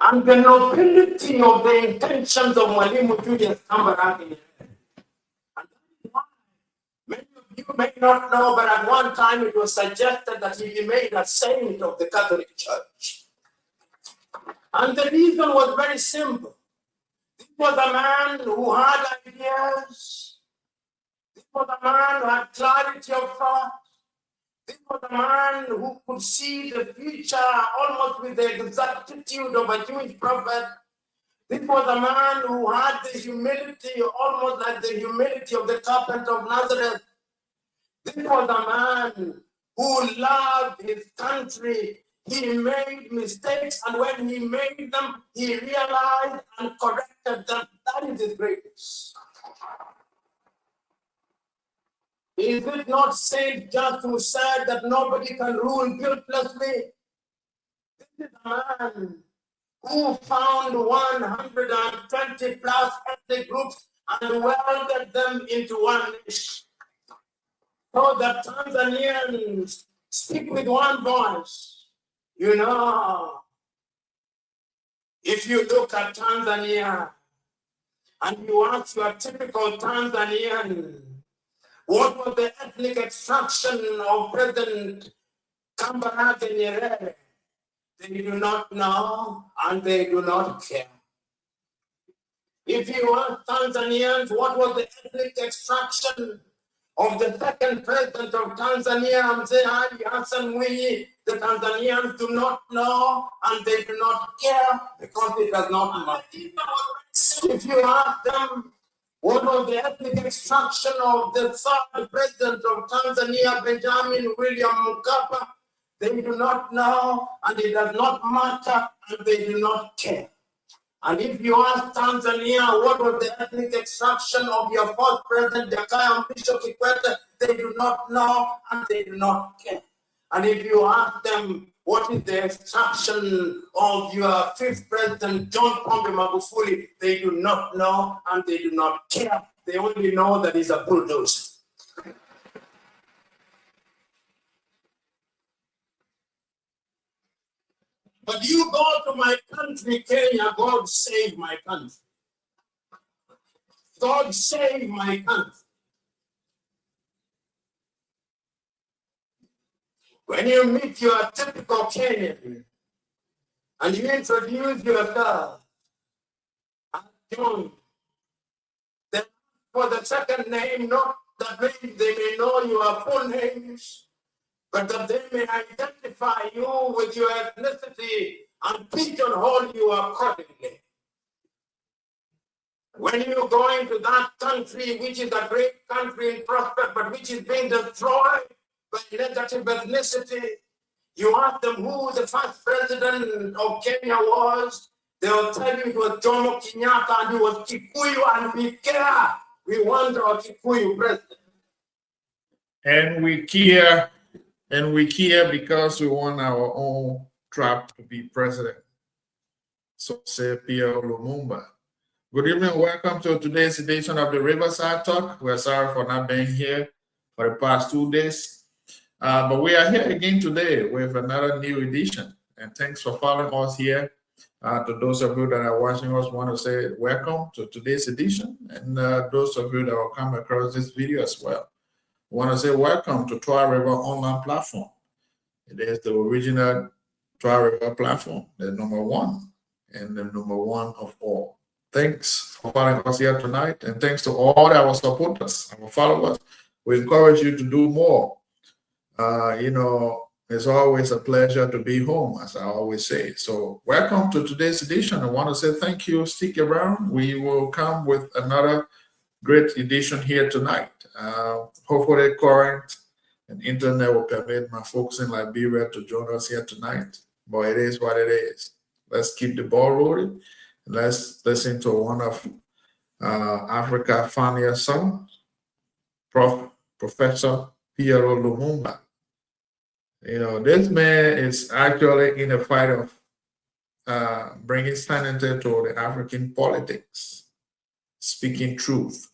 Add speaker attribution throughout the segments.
Speaker 1: and the nobility of the intentions of Mwalimu Julius Kambarage. Many of you may not know, but at one time it was suggested that he be made a saint of the Catholic Church. And the reason was very simple. This was a man who had ideas. This was a man who had clarity of thought. This was a man who could see the future almost with the exactitude of a Jewish prophet. This was a man who had the humility, almost like the humility of the carpenter of Nazareth. This was a man who loved his country. He made mistakes, and when he made them, he realized and corrected them. That is his greatness. Is it not Saint John who said that nobody can rule guiltlessly? This is a man who found 120 plus ethnic groups and welded them into one nation. So that Tanzanians speak with one voice. You know, if you look at Tanzania and you ask your typical Tanzanian, what was the ethnic extraction of President Kambarage Nyerere? They do not know and they do not care. If you ask Tanzanians what was the ethnic extraction of the second president of Tanzania, Mzee Ali Hassan Mwinyi, the Tanzanians do not know and they do not care because it does not matter. If you ask them what was the ethnic extraction of the third president of Tanzania, Benjamin William Mkapa, they do not know and it does not matter and they do not care. And if you ask Tanzania what was the ethnic extraction of your fourth president, Jakaya Mrisho Kikwete, they do not know and they do not care. And if you ask them what is the extraction of your fifth president, John Pombe Magufuli, they do not know and they do not care. They only know that he's a bulldozer. But you go to my country, Kenya, God save my country. God save my country. When you meet your typical Kenyan and you introduce yourself as John, then for the second name, not that they may know your full names, but that they may identify you with your ethnicity and pigeonhole you accordingly. When you go into that country, which is a great country in prospect, but which is being destroyed by negative ethnicity, you ask them who the first president of Kenya was, they will tell you it was Jomo Kenyatta and he was Kikuyu, and we care. We want our Kikuyu president.
Speaker 2: And we care. And we care because we want our own tribe to be president. So say Pierre Lumumba. Good evening, welcome to today's edition of the Riverside Talk. We're sorry for not being here for the past 2 days. But we are here again today with another new edition. And thanks for following us here. To those of you that are watching us, want to say welcome to today's edition. And those of you that will come across this video as well. I want to say welcome to Twah Rver online platform. It is the original Twah Rver platform, the #1 and the #1 of all. Thanks for following us here tonight, and thanks to all our supporters, our followers. We encourage you to do more. It's always a pleasure to be home, as I always say. So welcome to today's edition. I want to say thank you. Stick around. We will come with another great edition here tonight. Hopefully current and internet will permit my folks in Liberia to join us here tonight. But it is what it is. Let's keep the ball rolling. Let's listen to one of Africa's funniest songs, Professor Pierre Lumumba. This man is actually in a fight of bringing sanity to the African politics, speaking truth,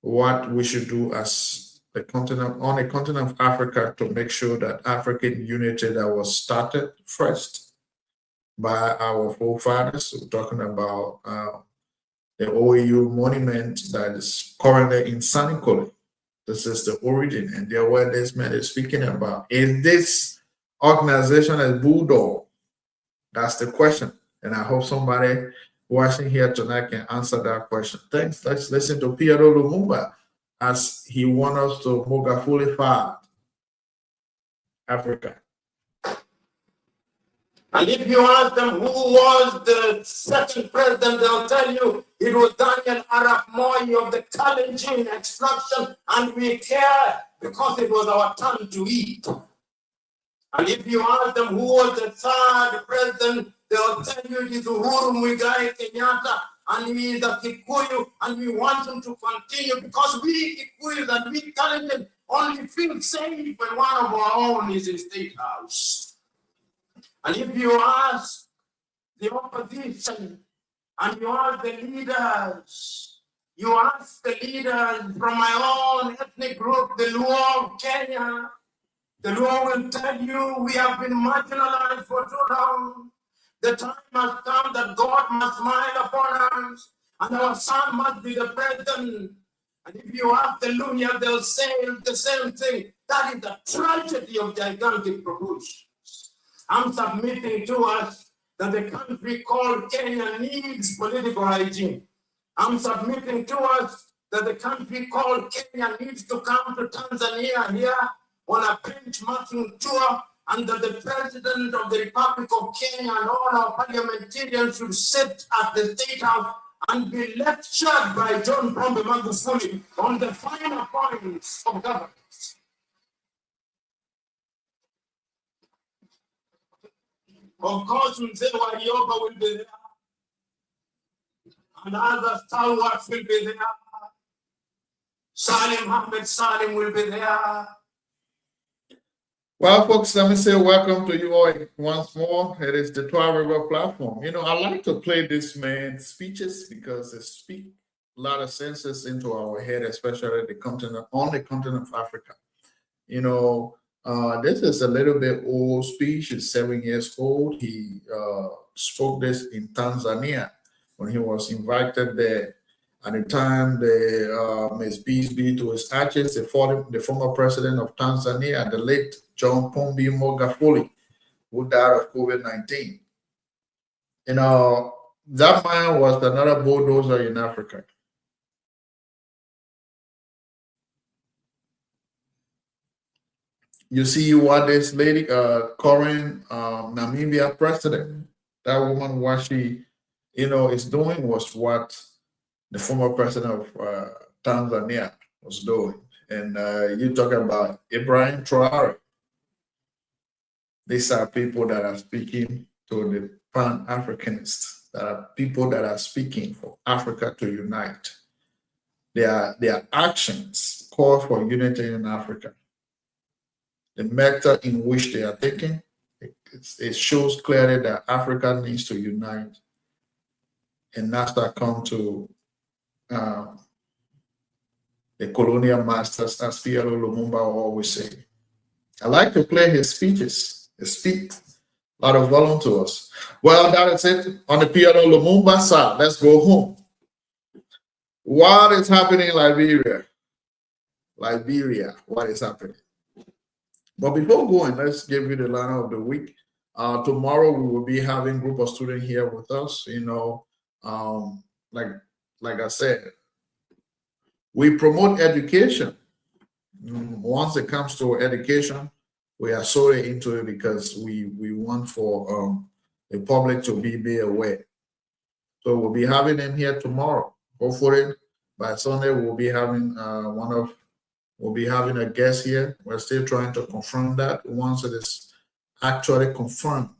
Speaker 2: what we should do as the continent, on the continent of Africa, to make sure that African unity that was started first by our forefathers. We're talking about the OAU monument that is currently in Sanikole. This is the origin, and there what this man is speaking about. Is this organization as Bulldog? That's the question. And I hope somebody watching here tonight can answer that question. Thanks. Let's listen to Pierre Lumumba as he wants us to Mogafuli Fad, Africa.
Speaker 1: And if you ask them who was the second president, they'll tell you it was Daniel Arap Moi of the Kalenjin extraction, and we care because it was our turn to eat. And if you ask them who was the third president, they'll tell you it is Uhuru Muigai Kenyatta, and he is a Kikuyu, and we want him to continue because we Kikuyus and we Kalenjin only feel safe when one of our own is in State House. And if you ask the opposition and you ask the leaders, you ask the leaders from my own ethnic group, the Luo of Kenya, the Luo will tell you we have been marginalized for too long. The time has come that God must smile upon us and our son must be the president. And if you ask the Luya, they'll say the same thing. That is the tragedy of gigantic proportions. I'm submitting to us that the country called Kenya needs political hygiene. I'm submitting to us that the country called Kenya needs to come to Tanzania here on a benchmarking tour, and that the President of the Republic of Kenya and all our parliamentarians should sit at the State House and be lectured by John Pombe Magufuli on the finer points of government. Of course, Mzee Warioba will be there, and other stalwarts will be there. Salim Ahmed Salim will be there.
Speaker 2: Well, folks, let me say welcome to you all once more. It is the Twah Rver platform. You know, I like to play this man's speeches because they speak a lot of senses into our head, especially on the continent of Africa. You know, this is a little bit old speech. It's 7 years old. He spoke this in Tanzania when he was invited there. At the time, Ms. Peace be to his ashes, the former president of Tanzania, the late John Pombe Magufuli, who died of COVID-19. You know, that man was another bulldozer in Africa. You see what this lady, current Namibia president, that woman, what she, you know, is doing was what the former president of Tanzania was doing. And you talk about Ibrahim Traore. These are people that are speaking to the Pan-Africanists, that are people that are speaking for Africa to unite. Their actions call for unity in Africa. The method in which they are taking, it shows clearly that Africa needs to unite and not come to the colonial masters, as Pierre Lumumba always say. I like to play his speeches. He speaks a lot of volume to us. Well, that is it on the Pierre Lumumba side. Let's go home. What is happening in Liberia? Liberia, what is happening? But before going, let's give you the lineup of the week. Tomorrow we will be having a group of students here with us. You know, like I said, we promote education. Once it comes to education, we are solely into it because we want for the public to be aware. So we'll be having them here tomorrow. Hopefully by Sunday we'll be having we'll be having a guest here. We're still trying to confirm that. Once it is actually confirmed,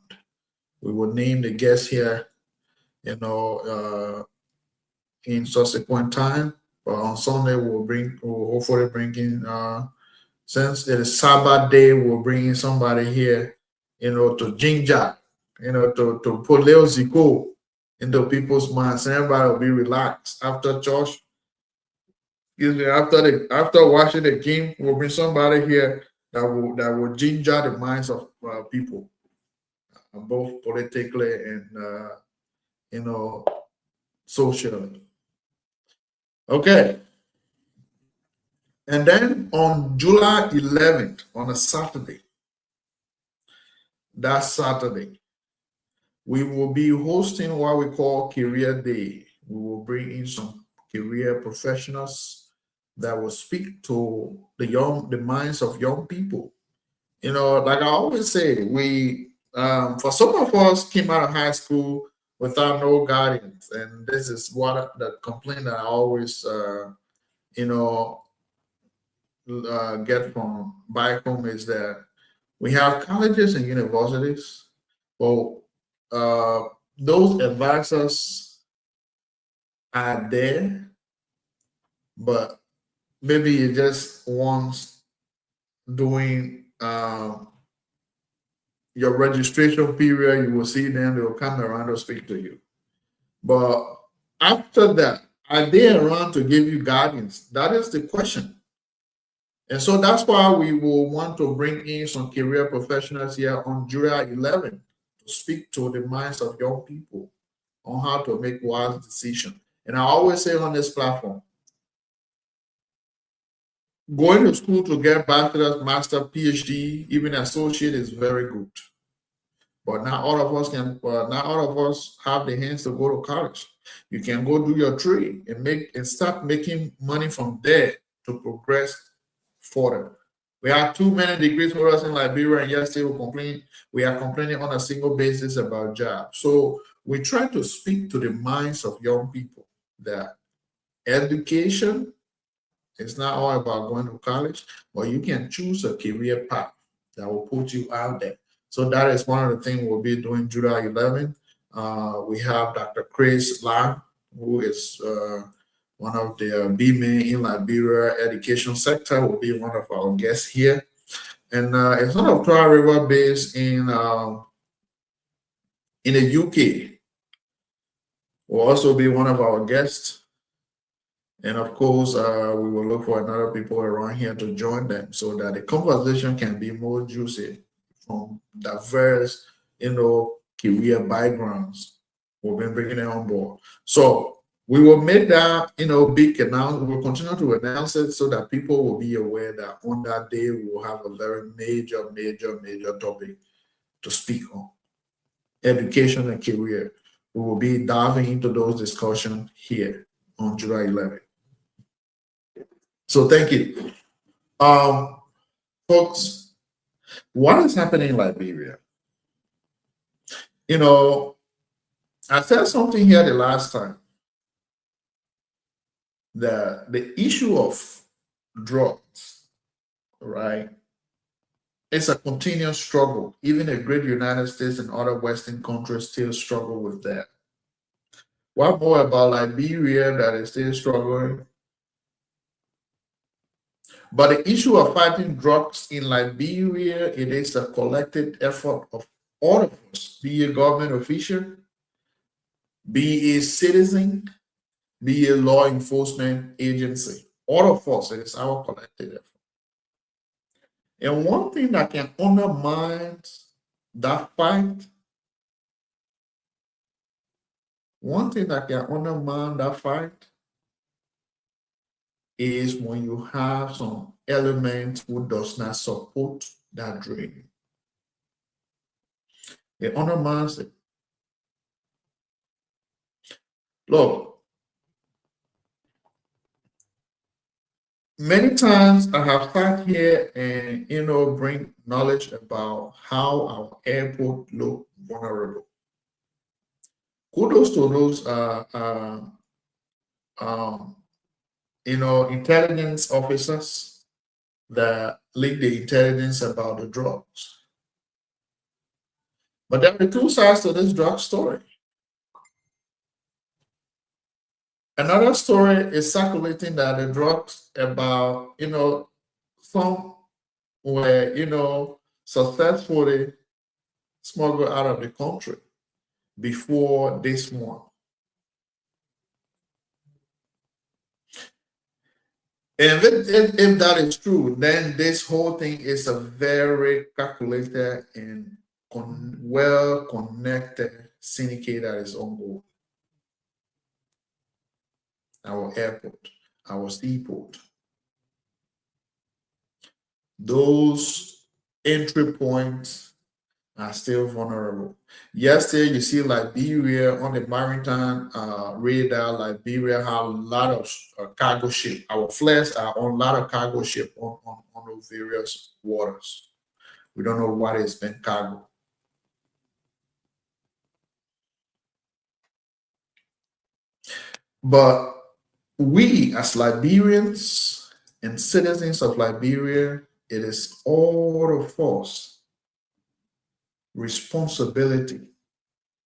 Speaker 2: we will name the guest here, you know, in subsequent time. But on Sunday we'll hopefully bring in since it is Sabbath day, we'll bring in somebody here, you know, to ginger, you know, to put little Zico into people's minds, and everybody will be relaxed after church. After watching the game, we'll bring somebody here that will ginger the minds of people. both politically and socially. Okay. And then on July 11th, on a Saturday, that Saturday, we will be hosting what we call Career Day. We will bring in some career professionals that will speak to the minds of young people. Like I always say, for some of us came out of high school without no guidance, and this is what the complaint that I always, you know, get from back home is that we have colleges and universities. Well, uh, those advisors are there, but maybe you just once doing your registration period, you will see them, they will come around to speak to you. But after that, are they around to give you guidance? That is the question. And so that's why we will want to bring in some career professionals here on July 11th to speak to the minds of young people on how to make wise decisions. And I always say on this platform, going to school to get bachelor's, master, PhD, even associate is very good. But not all of us have the hands to go to college. You can go do your trade and start making money from there to progress further. We have too many degrees for us in Liberia, and yesterday we are complaining on a single basis about jobs. So we try to speak to the minds of young people that education is not all about going to college, but you can choose a career path that will put you out there. So that is one of the things we'll be doing July 11th. We have Dr. Chris Lang, who is one of the B-men in Liberia education sector, will be one of our guests here. And it's one of Twah Rver based in the UK. Will also be one of our guests. And of course, we will look for another people around here to join them so that the conversation can be more juicy from diverse, career backgrounds. We've been bringing it on board. So we will make that, big announcement. We'll continue to announce it so that people will be aware that on that day, we will have a very major topic to speak on. Education and career. We will be diving into those discussions here on July 11th. So thank you. Folks, what is happening in Liberia? I said something here the last time. The issue of drugs, right? It's a continuous struggle. Even the great United States and other Western countries still struggle with that. What more about Liberia that is still struggling? But the issue of fighting drugs in Liberia, it is a collective effort of all of us, be a government official, be a citizen, be a law enforcement agency. All of us, it is our collective effort. And one thing that can undermine that fight, is when you have some element who does not support that dream. It undermines it. Look, many times I have sat here and bring knowledge about how our airport look vulnerable. Kudos to those intelligence officers that leak the intelligence about the drugs. But there are two sides to this drug story. Another story is circulating that the drugs about, some were, successfully smuggled out of the country before this one. And if that is true, then this whole thing is a very calculated and well-connected syndicate that is ongoing. Our airport, our seaport. Those entry points are still vulnerable. Yesterday, you see Liberia on the maritime radar. Liberia have a lot of cargo ship. Our flags are on a lot of cargo ship on those various waters. We don't know what is been cargo. But we as Liberians and citizens of Liberia, it is all of us responsibility,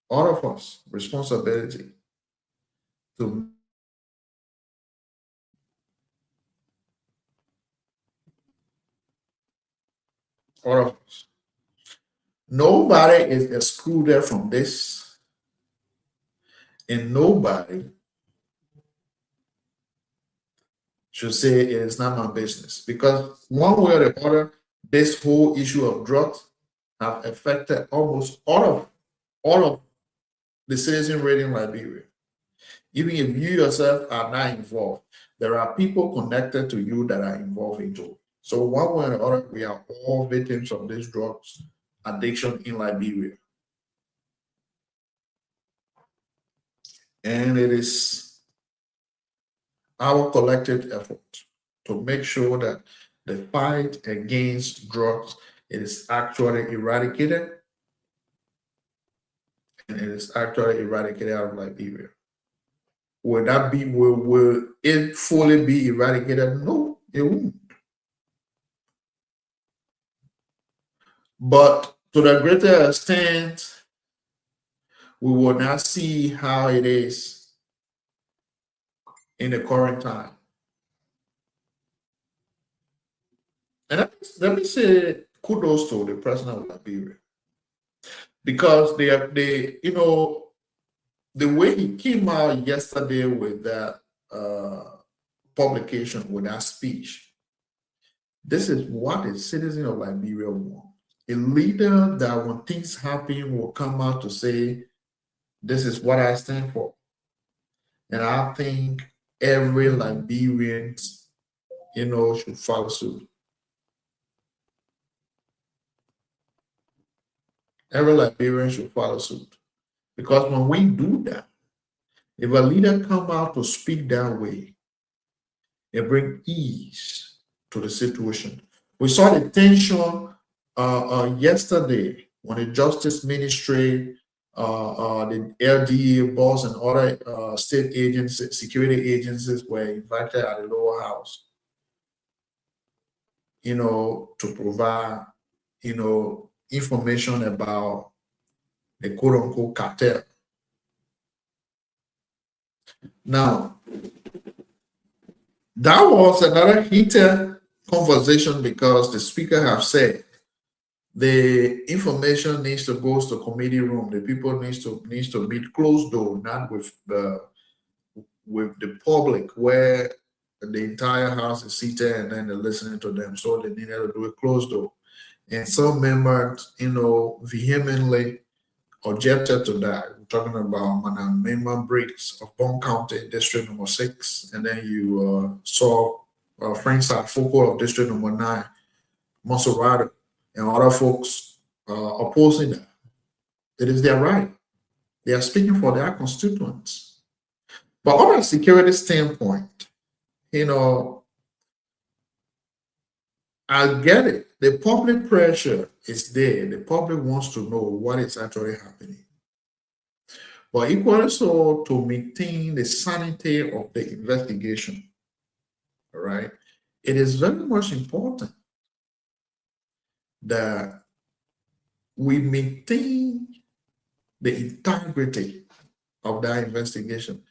Speaker 2: all of us responsibility to all of us. Nobody is excluded from this, and nobody should say it is not my business, because one way or the other, this whole issue of drugs have affected almost all of the citizen rate in Liberia. Even if you yourself are not involved, there are people connected to you that are involved into it. So one way or the other, we are all victims of this drugs addiction in Liberia. And it is our collective effort to make sure that the fight against drugs is actually eradicated, and it is actually eradicated out of Liberia. Will it fully be eradicated? No, it won't. But to the greater extent, we will not see how it is in the current time. And let me say kudos to the president of Liberia, because they the way he came out yesterday with that publication, with that speech. This is what a citizen of Liberia want. A leader that when things happen will come out to say, this is what I stand for. And I think every Liberian, should follow suit. Every Liberian should follow suit. Because when we do that, if a leader come out to speak that way, it brings ease to the situation. We saw the tension yesterday when the Justice Ministry, the LDA boss, and other state agencies, security agencies were invited at the lower house, to provide, information about the quote-unquote cartel. Now, that was another heated conversation because the speaker have said the information needs to go to the committee room. The people needs to meet closed door, not with the public, where the entire house is seated and then they're listening to them. So they needed to do a closed door. And some members, vehemently objected to that. We're talking about Madam Mema Briggs of Bond County, District Number 6, and then you saw Frank Sarfoko of District Number 9, Monserrato, and other folks opposing that. It is their right. They are speaking for their constituents. But on a security standpoint, I get it. The public pressure is there. The public wants to know what is actually happening. But equally so, to maintain the sanity of the investigation, all right, it is very much important that we maintain the integrity of that investigation.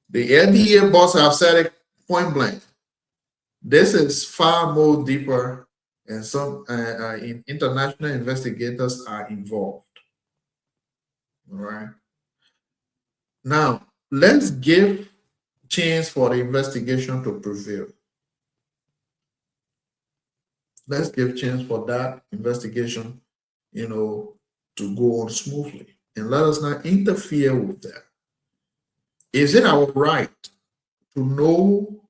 Speaker 2: The LDA boss have said it point blank. This is far more deeper, and some international investigators are involved. All right. Now, let's give chance for the investigation to prevail. Let's give chance for that investigation, to to go on smoothly, and let us not interfere with that. Is it our right to know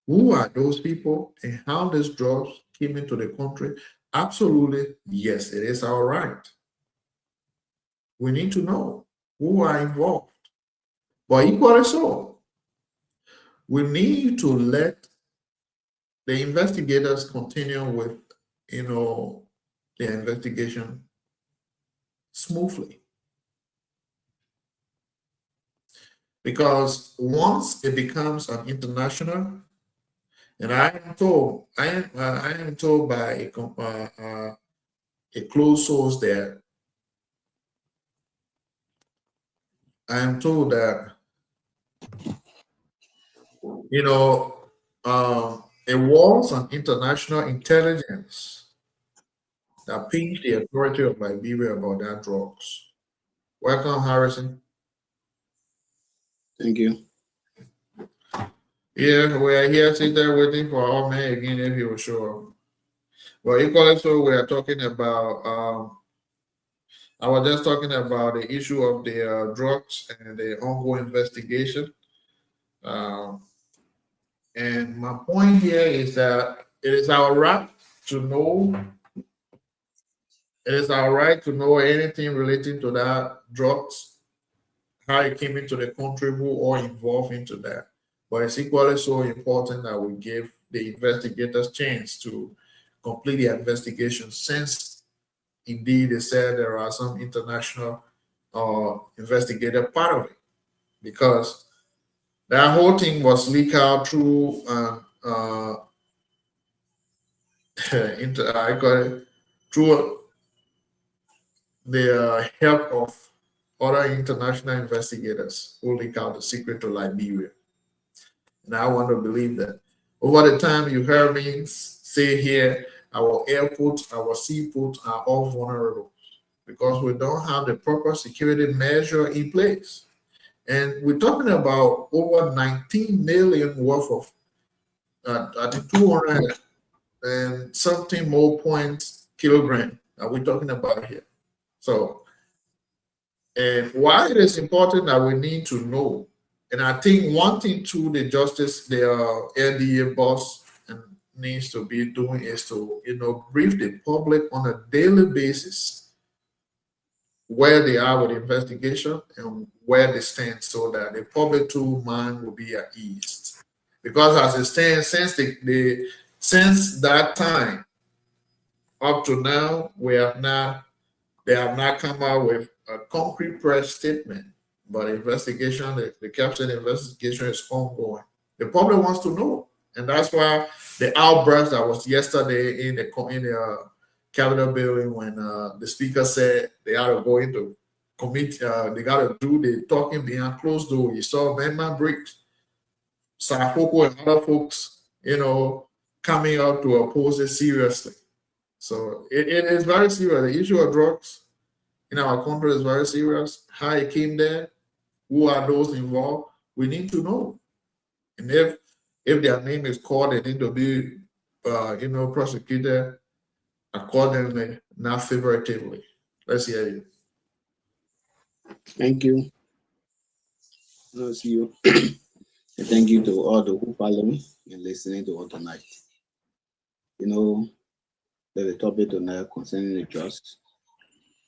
Speaker 2: who are those people and how these drugs came into the country? Absolutely, yes, it is our right. We need to know who are involved. But equally so, we need to let the investigators continue with, the investigation smoothly. Because once it becomes an international, and I am told by a close source that I am told that it was an international intelligence that pinged the authority of Liberia about that drugs. Welcome, Harrison.
Speaker 3: Thank you.
Speaker 2: Yeah, we are here sitting there waiting for our man again if he will show up. Well, equally so, we are talking about. I was just talking about the issue of the drugs and the ongoing investigation. And my point here is that it is our right to know. It is our right to know anything relating to that drugs, how it came into the country, who are involved into that. But it's equally so important that we give the investigators chance to complete the investigation, since indeed they said there are some international investigator part of it, because that whole thing was leaked out through I call it through the help of other international investigators who leak out the secret to Liberia. And I want to believe that. Over the time, you heard me say here, our airports, our seaports are all vulnerable because we don't have the proper security measure in place. And we're talking about over 19 million worth of, I think 200 and something more points kilogram that we're talking about here. So, and why it is important that we need to know. And I think one thing too, the LDA boss needs to be doing is to, brief the public on a daily basis where they are with the investigation and where they stand, so that the public too mind will be at ease. Because as it stands, since that time up to now, they have not come out with a concrete press statement. But investigation, the captain investigation is ongoing. The public wants to know, and that's why the outburst that was yesterday in the Capitol building, when the speaker said they are to go into committee, they got to do the talking behind closed door. You saw Benman Briggs, Sarkoko, and other folks, coming out to oppose it seriously. So it is very serious. The issue of drugs in our country is very serious. How it came there, who are those involved, we need to know. And if their name is called, they need to be, prosecuted accordingly, not figuratively. Let's hear you.
Speaker 3: Thank you. I'll see you. And thank you to all those who follow me and listening to us tonight. The topic tonight concerning the drugs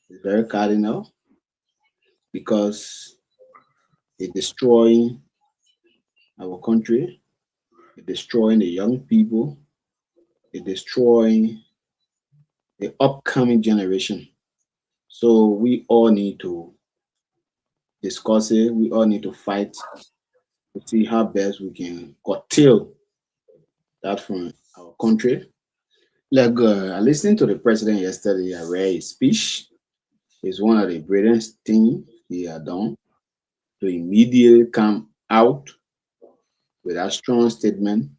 Speaker 3: is very cardinal, because it's destroying our country, it's destroying the young people, it's destroying the upcoming generation. So we all need to discuss it. We all need to fight to see how best we can curtail that from our country. Like I listened to the president yesterday. I read his speech. It's one of the brilliant things he had done to immediately come out with a strong statement.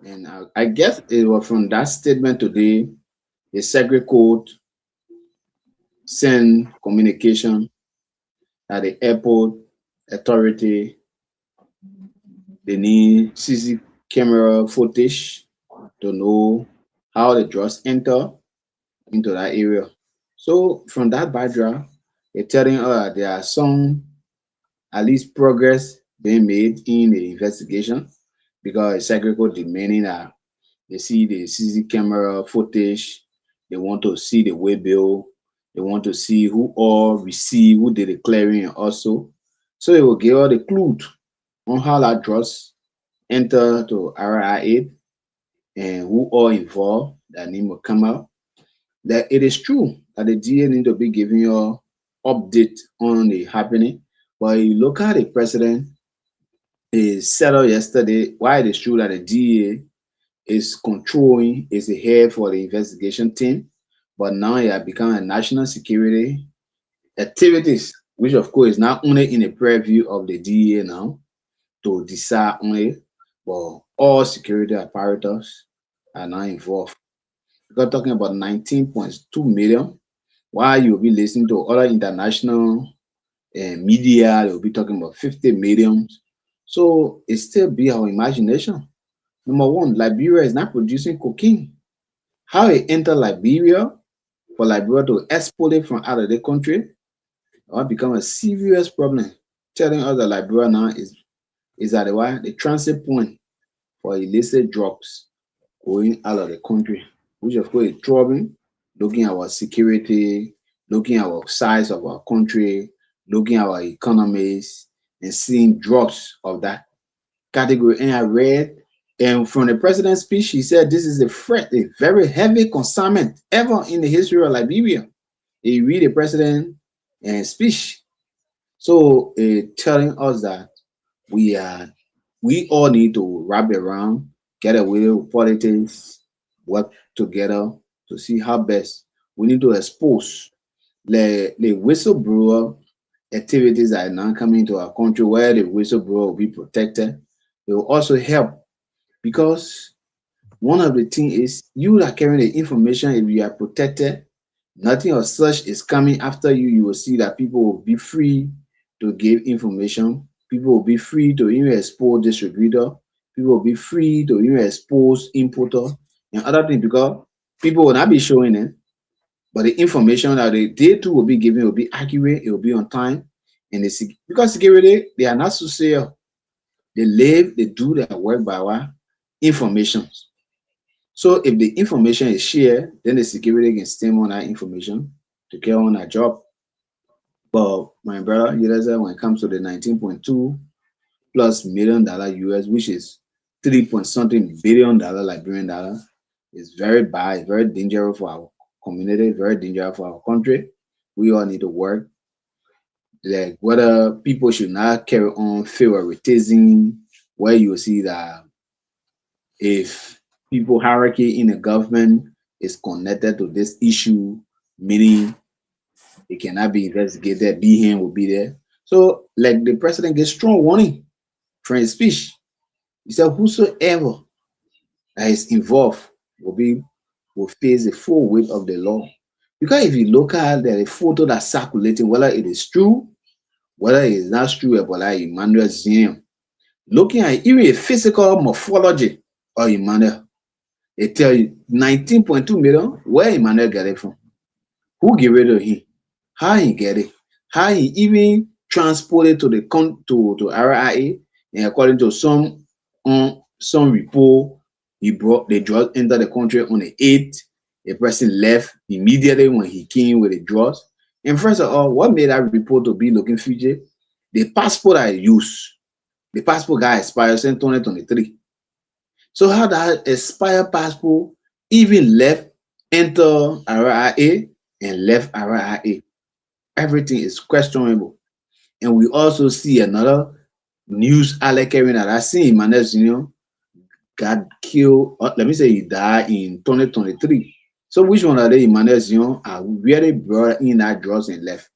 Speaker 3: And I guess it was from that statement today, the Secret Court sent communication that the airport authority, they need CC camera footage to know how the drugs enter into that area. So from that background, they're telling us there are some at least progress being made in the investigation because Secretary demanding that they see the CC camera footage, they want to see the way bill, they want to see who all received, who did the clearing also. So it will give all the clue on how that drugs enter to RIA and who all involved that name will come out. That it is true that the DA need to be giving you update on the happening, but you look at the president is settled yesterday. Why it is true that the DA is controlling, is the head for the investigation team, but now it has become a national security activities, which of course is not only in the purview of the DA now to decide only, but all security apparatus are now involved. Because talking about 19.2 million, while you'll be listening to other international media, they'll be talking about 50 million. So it still be our imagination. Number one, Liberia is not producing cocaine. How it enter Liberia for Liberia to export it from out of the country will become a serious problem. Telling us that Liberia now is at the transit point for illicit drugs going out of the country, which of course is troubling. Looking at our security, looking at our size of our country, looking at our economies, and seeing drugs of that category. And I read, and from the president's speech, he said this is a very heavy consignment ever in the history of Liberia. He read the president speech, so telling us that we all need to wrap around, get away with politics, work together to see how best we need to expose the whistleblower activities that are now coming into our country where the whistleblower will be protected. It will also help because one of the things is you are carrying the information. If you are protected, nothing of such is coming after you. You will see that people will be free to give information. People will be free to even expose distributor. People will be free to even expose importer and other things because people will not be showing it. But the information that they too will be giving will be accurate, it will be on time. And because security, they are not so serious. They live, they do their work by our information. So if the information is shared, then the security can stem on that information to carry on a job. But my brother, you know, when it comes to the 19.2 plus million dollar US, which is 3 point something billion dollar Liberian dollar, is very bad, it's very dangerous for our community, very dangerous for our country. We all need to work. Like whether people should not carry on favoritism, where you see that if people hierarchy in the government is connected to this issue, meaning it cannot be investigated, be him will be there. So like the president gets strong warning from his speech. He said whosoever that is involved will face the full weight of the law. Because if you look at the photo that's circulating, whether it is true, whether it is not true about like Emmanuel Zim, looking at even a physical morphology of Emmanuel, they tell you 19.2 million, where Emmanuel get it from? Who give it to him? How he get it? How he even transported to the to RIA, and according to some report, he brought the drug into the country on the 8th. The person left immediately when he came with the drugs. And first of all, what made that report to be looking future? The passport I used, the passport guy expired in 2023. So how that expired passport even left enter RIA and left RIA? Everything is questionable. And we also see another news outlet carrying that I seen Emmanuel Junior got killed. Let me say he died in 2023. So which one of the Emmanuel Junior are really brought in that drugs and left?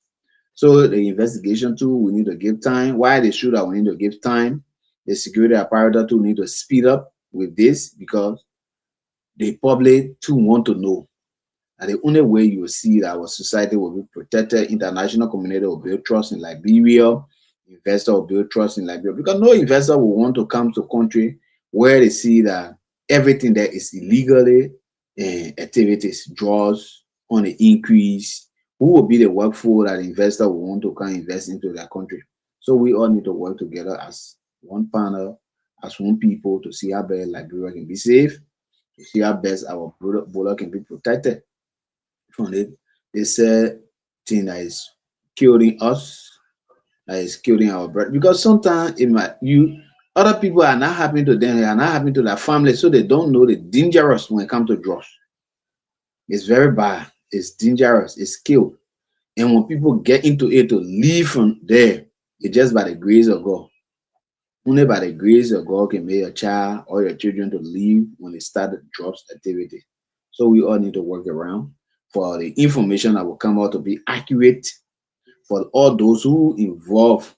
Speaker 3: So the investigation too, we need to give time. Why they should we need to give time. The security apparatus too need to speed up with this because the public too want to know. And the only way you will see that our society will be protected, international community will build trust in Liberia, investor will build trust in Liberia, because no investor will want to come to a country where they see that everything that is illegally activities, draws on the increase, who will be the workforce that the investor will want to come invest into their country. So we all need to work together as one panel, as one people to see how best Liberia can be safe, to see how best our border can be protected from this thing that is killing us, that is killing our breath. Because sometimes other people are not happening to them, they are not happening to their family, so they don't know the dangerous when it comes to drugs. It's very bad, it's dangerous, it's killed. And when people get into it to leave from there, it's just by the grace of God. Only by the grace of God can make your child or your children to leave when they start the drugs activity. So we all need to work around for the information that will come out to be accurate for all those who involved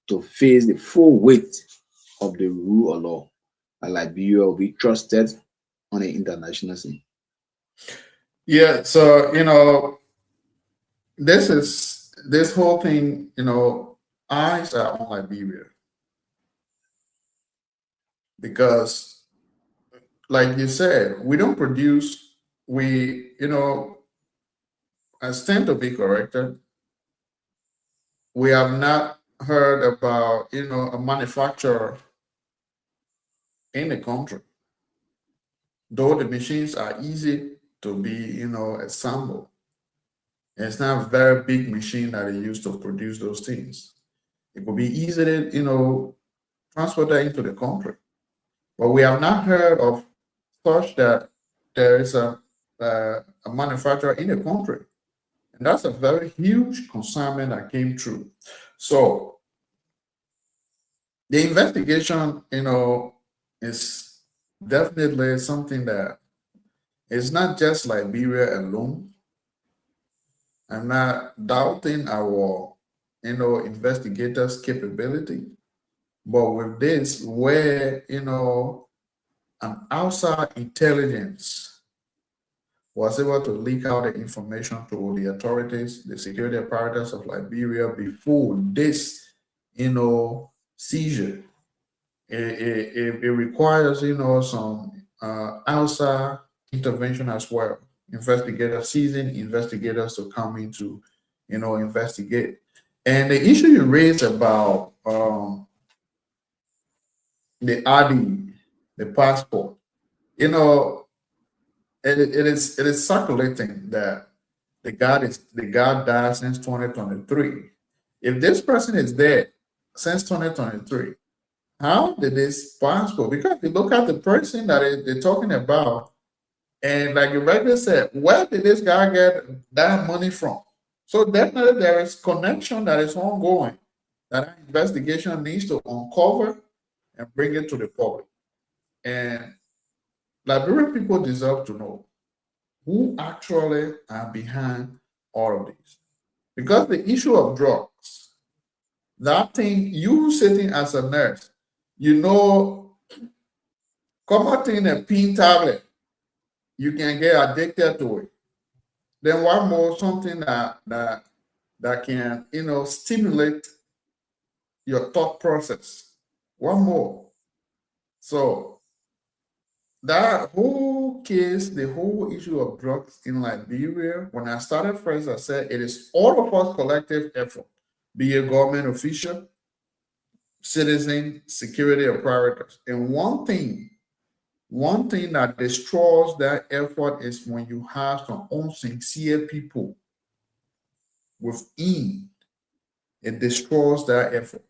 Speaker 3: to face the full weight of the rule of law. And Liberia will be trusted on the international scene.
Speaker 2: Yeah, so this whole thing, eyes are on Liberia because, like you said, we don't produce. I stand to be corrected. We have not heard about a manufacturer in the country, though the machines are easy to be assembled. It's not a very big machine that they use to produce those things. It would be easy to transport that into the country. But we have not heard of such that there is a manufacturer in the country. And that's a very huge consignment that came through. So the investigation, is definitely something that is not just Liberia alone. I'm not doubting our, investigators' capability, but with this, where an outside intelligence was able to leak out the information to the authorities, the security apparatus of Liberia before this, seizure. It requires, some outside intervention as well. Investigators, seasoned investigators to come in to, investigate. And the issue you raised about the ID, the passport, it is circulating that the guy died since 2023. If this person is dead since 2023, how did this passport? Because you look at the person that they're talking about, and like you rightly said, where did this guy get that money from? So definitely there is connection that is ongoing that our investigation needs to uncover and bring it to the public. And Liberian people deserve to know who actually are behind all of this. Because the issue of drugs, that thing, you sitting as a nurse, combating a pain tablet, you can get addicted to it. Then one more, something that can, stimulate your thought process. One more. So that whole case, the whole issue of drugs in Liberia, when I started first, I said it is all of us collective effort, be a government official, citizen, security apparatus. And one thing that destroys that effort is when you have some unsincere people within, it destroys that effort.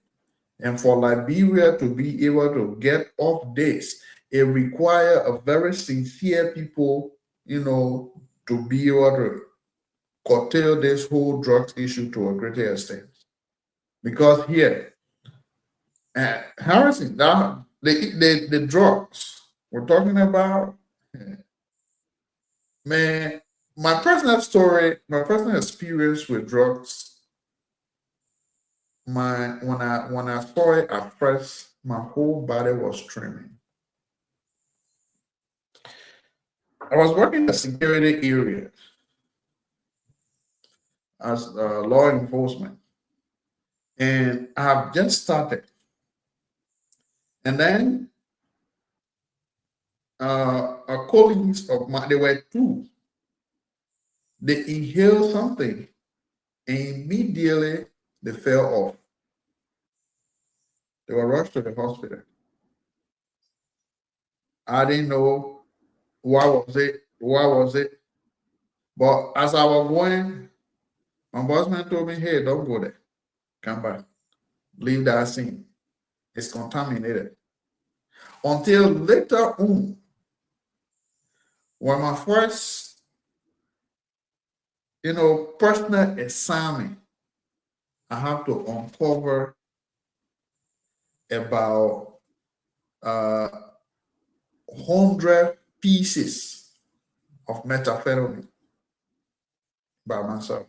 Speaker 2: And for Liberia to be able to get off this, it requires a very sincere people, to be able to curtail this whole drugs issue to a greater extent. Because here, Harrison, now the drugs we're talking about, man, my personal story, my personal experience with drugs, when I saw it at first, my whole body was trembling. I was working in a security area as law enforcement, and I've just started. And then colleagues of mine, there were two. They inhaled something and immediately they fell off. They were rushed to the hospital. I didn't know why was it. But as I was going, my bossman told me, hey, don't go there. Come back. Leave that scene. It's contaminated. Until later on, when my first, personal assignment, I have to uncover about 100 pieces of methamphetamine by myself.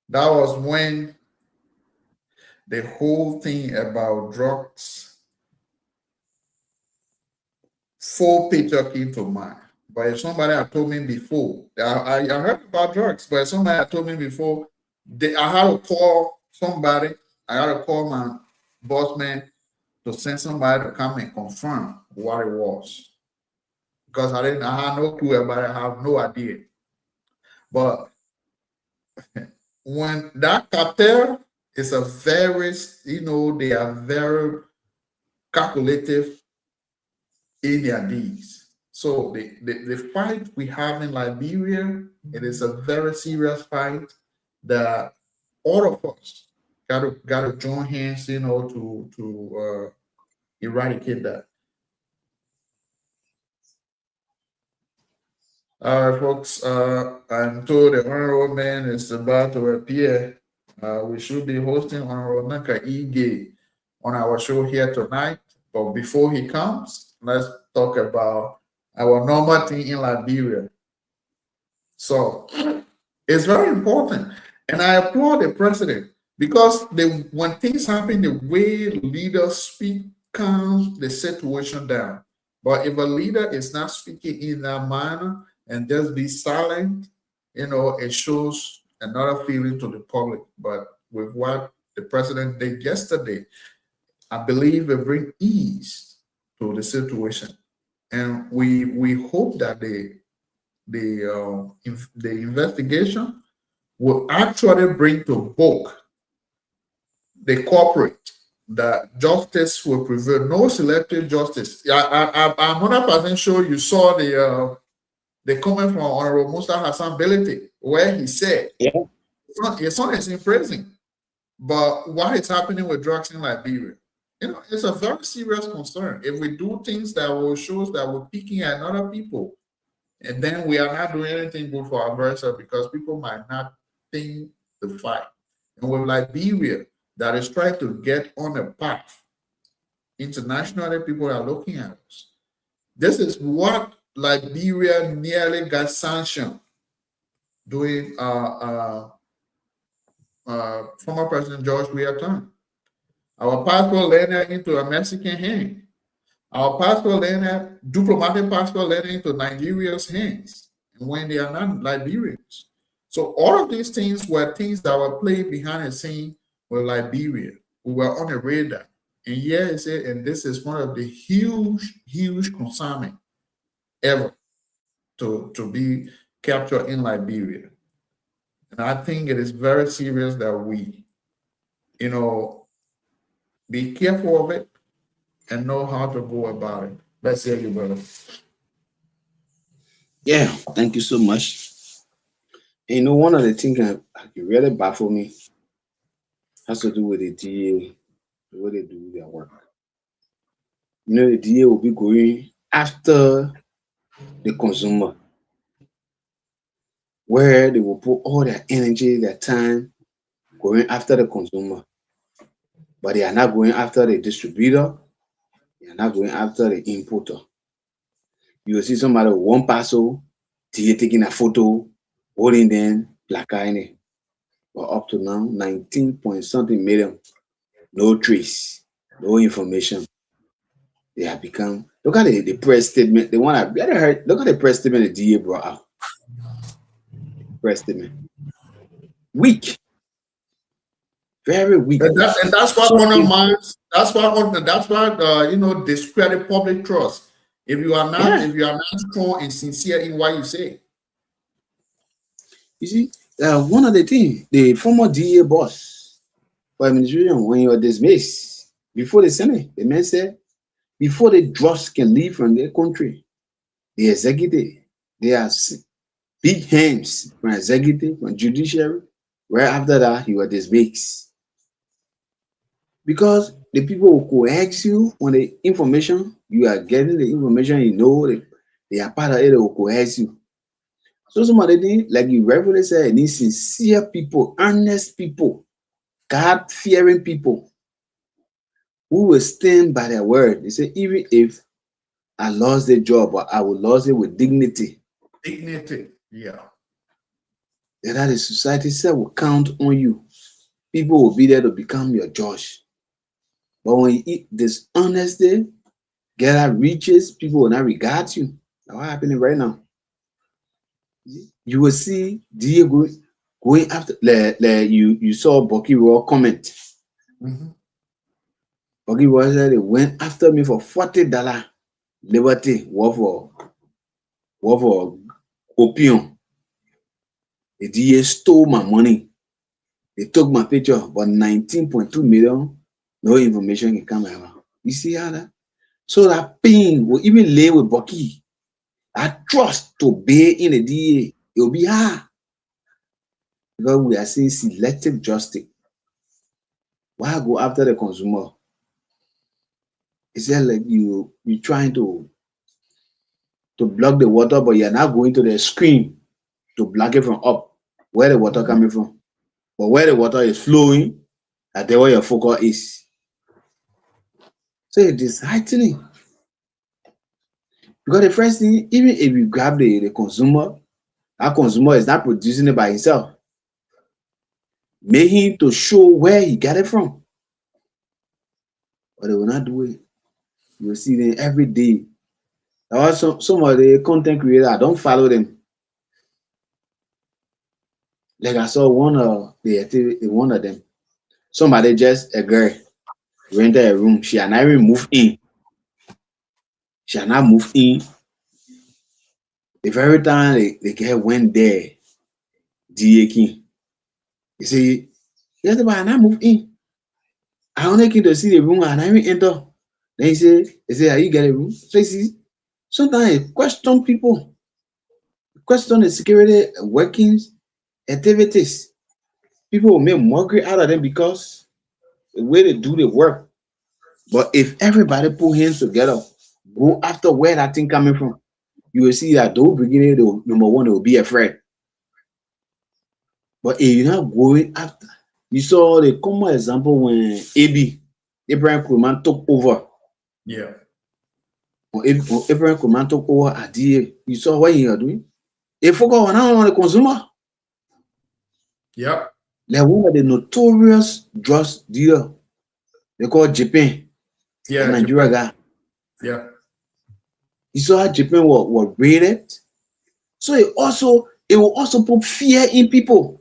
Speaker 2: That was when the whole thing about drugs full picture came to mind. But if somebody had told me before, I heard about drugs, but if somebody had told me before, I had to call somebody, I had to call my boss man to send somebody to come and confirm what it was. Because I had no clue about it, I have no idea. But when that cartel is a very, they are very calculative in their deeds. So the fight we have in Liberia, it is a very serious fight that all of us gotta join hands, to eradicate that. All right, folks. I'm told the honorable man is about to appear. We should be hosting Honorable Naka Ige on our show here tonight. But before he comes, let's talk about our normal thing in Liberia. So it's very important. And I applaud the president because when things happen, the way leaders speak calms the situation down. But if a leader is not speaking in that manner and just be silent, it shows another feeling to the public. But with what the president did yesterday, I believe it brings ease to the situation. And we hope that the investigation will actually bring to book the corporate, that justice will prevail, no selective justice. I'm 100% sure you saw the comment from Honorable Musa Hassan Belete, where he said, it's not as impressing, but what is happening with drugs in Liberia? It's a very serious concern. If we do things that will show that we're picking at other people, and then we are not doing anything good for our versa because people might not think the fight. And with Liberia, that is trying to get on a path, internationally, people are looking at us. This is what Liberia nearly got sanctioned during former President George Weah time. Our passport landed into a Mexican hand. Our passport landed, diplomatic passport landed into Nigeria's hands, and when they are not Liberians. So all of these things were things that were played behind the scene with Liberia. We were on the radar. And yes, and this is one of the huge consignment ever to be captured in Liberia. And I think it is very serious that we, be careful of it and know how to go about it. Let's hear you, brother.
Speaker 3: Yeah, thank you so much. And one of the things that really baffle me has to do with the DA, the way they do their work. The DA will be going after the consumer, where they will put all their energy, their time going after the consumer. But they are not going after the distributor. They are not going after the importer. You will see somebody with one parcel, DA taking a photo, holding them, placarding it. But up to now, 19 point something million, no trace, no information. They have become. Look at the press statement. The one I better heard. Look at the press statement the DA brought out. Press statement. Weak. Very weak.
Speaker 2: And that's what one of mine. That's why discredit public trust. If you are not strong and sincere in what you say.
Speaker 3: You see, one of the things, the former DA boss for administration, when you are dismissed, before the Senate, the man said, before the drugs can leave from the country, the executive, they are big hands from executive, from judiciary. Right after that, he was dismissed. Because the people who coax you on the information, you are getting the information, you know, they are part of it, they will coax you. So some of the things, like you regularly said, these sincere people, earnest people, God-fearing people who will stand by their word. They say, even if I lost the job, but I will lose it with dignity.
Speaker 2: Dignity. Yeah.
Speaker 3: That the society said will count on you. People will be there to become your judge. But when you eat dishonesty, get out riches, people will not regard you. That's what's happening right now. You will see DA going after, you saw Bucky Raw comment. Bucky Raw said they went after me for $40 liberty worth of opium. The DA stole my money. They took my picture, but 19.2 million, no information can come around. You see how that? So that pain will even lay with Bucky. I trust to obey in the DA. It will be hard. Because we are seeing selective justice. Why go after the consumer? It's just like you're trying to block the water, but you're not going to the screen to block it from up. Where the water coming from? But where the water is flowing, that's where your focus is. So it is heightening. Because the first thing, even if you grab the consumer, that consumer is not producing it by himself. Make him to show where he got it from. But they will not do it. You will see them every day. There are some of the content creators, I don't follow them. Like I saw one of them. Somebody, just a girl, rented a room. She had not even moved in. She had not moved in. The very time the girl went there, DA King, he said, yes, but I not moved in. I only came to see the room and I even enter. Then he said, are you get a room? So you see, sometimes question people, question the security workings, activities. People will make mockery out of them because the way they do the work. But if everybody put hands together, go after where that thing coming from, you will see that those beginning, number one, they will be afraid. But if you're not going after, you saw the common example when Abraham Kuman took over.
Speaker 2: Yeah.
Speaker 3: When Abraham Kuman took over at DA, you saw what he was doing. He focused on the consumer.
Speaker 2: Yep.
Speaker 3: Like one of the notorious drugs dealer, they call Japan.
Speaker 2: Yeah.
Speaker 3: Nigeria guy.
Speaker 2: Yeah.
Speaker 3: You saw how Japan was raided. So it will also put fear in people.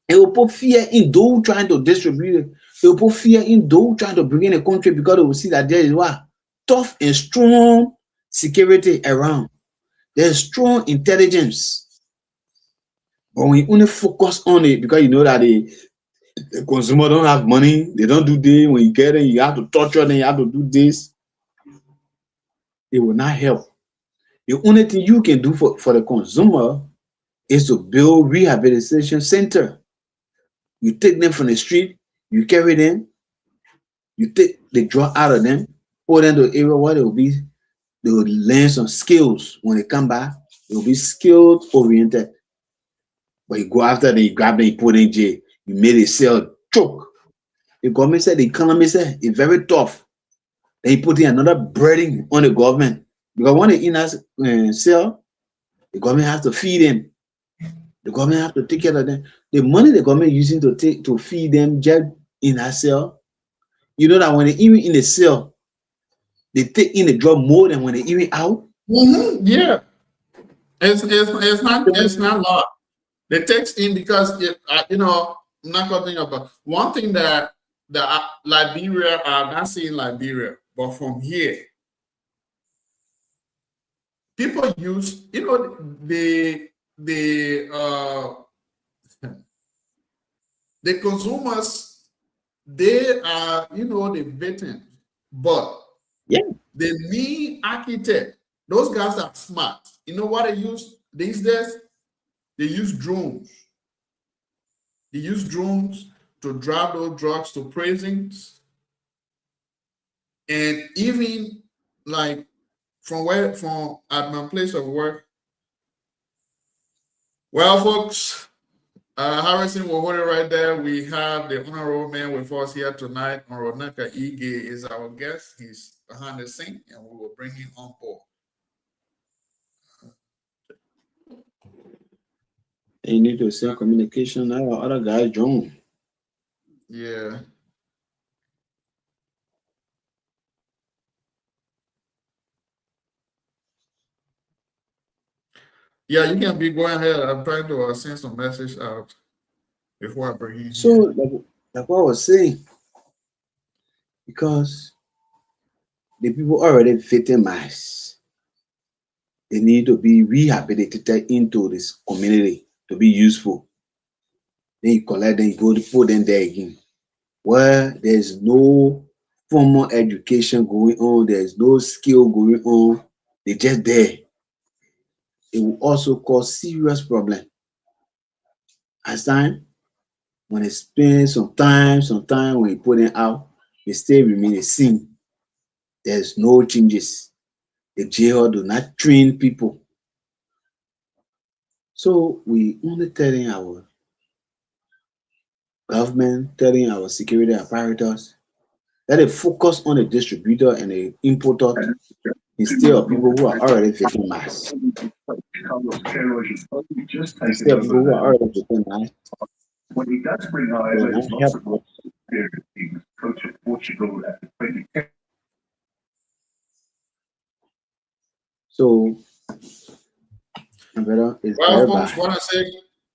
Speaker 3: It will put fear in those trying to distribute it. It will put fear in those trying to bring in a country because they will see that there is what? Tough and strong security around. There's strong intelligence. But when you only focus on it, because you know that the consumer don't have money, they don't do this. When you get it, you have to torture them, you have to do this. It will not help. The only thing you can do for the consumer is to build rehabilitation center. You take them from the street, you carry them, you take the drug out of them, put them to an area where they will learn some skills. When they come back, they will be skill oriented. But you go after them, you grab them, you put them in jail, you made a cell choke. The government said, the economy said it's very tough. Then you put in another burden on the government. Because when they in a cell, the government has to feed them. The government have to take care of them. The money the government using to feed them just in a cell, you know that when they even in the cell, they take in the drug more than when they even out.
Speaker 2: Yeah. It's not a lot. They takes in because I'm not gonna think about one thing that Liberia, I'm not saying Liberia, but from here, people use, the the consumers, they are, the victim, but
Speaker 3: Yeah.
Speaker 2: the lead architect, those guys are smart. You know what they use these days? They use drones. They use drones to drive those drugs to prisons, and even like from at my place of work. Well, folks, Harrison will hold it right there. We have the honorable man with us here tonight. Honorable Naka Ige is our guest. He's behind the scene, and we will bring him on board.
Speaker 3: You need to send communication now. Other guys join.
Speaker 2: Yeah. Yeah, you can be going ahead. I'm trying to send some message out before I bring you
Speaker 3: So, like what I was saying, because the people already victimized, they need to be rehabilitated into this community to be useful. Then you collect them, you go to put them there again. Where there's no formal education going on, there's no skill going on, they're just there. It will also cause serious problem. As time, when they spend some time when you put them out, they still remain the same. There's no changes. The jail do not train people. So we only telling our government, telling our security apparatus that they focus on the distributor and the importer instead of people who are already victimized. Instead of people who are already victimized,
Speaker 4: when he does bring
Speaker 3: they
Speaker 4: over
Speaker 3: will not
Speaker 4: lots
Speaker 3: help
Speaker 4: of
Speaker 3: them.
Speaker 4: experience. He was coach of Portugal at the 2010.
Speaker 3: So, brother, it's
Speaker 2: Well,
Speaker 3: very
Speaker 2: folks,
Speaker 3: bad.
Speaker 2: want to say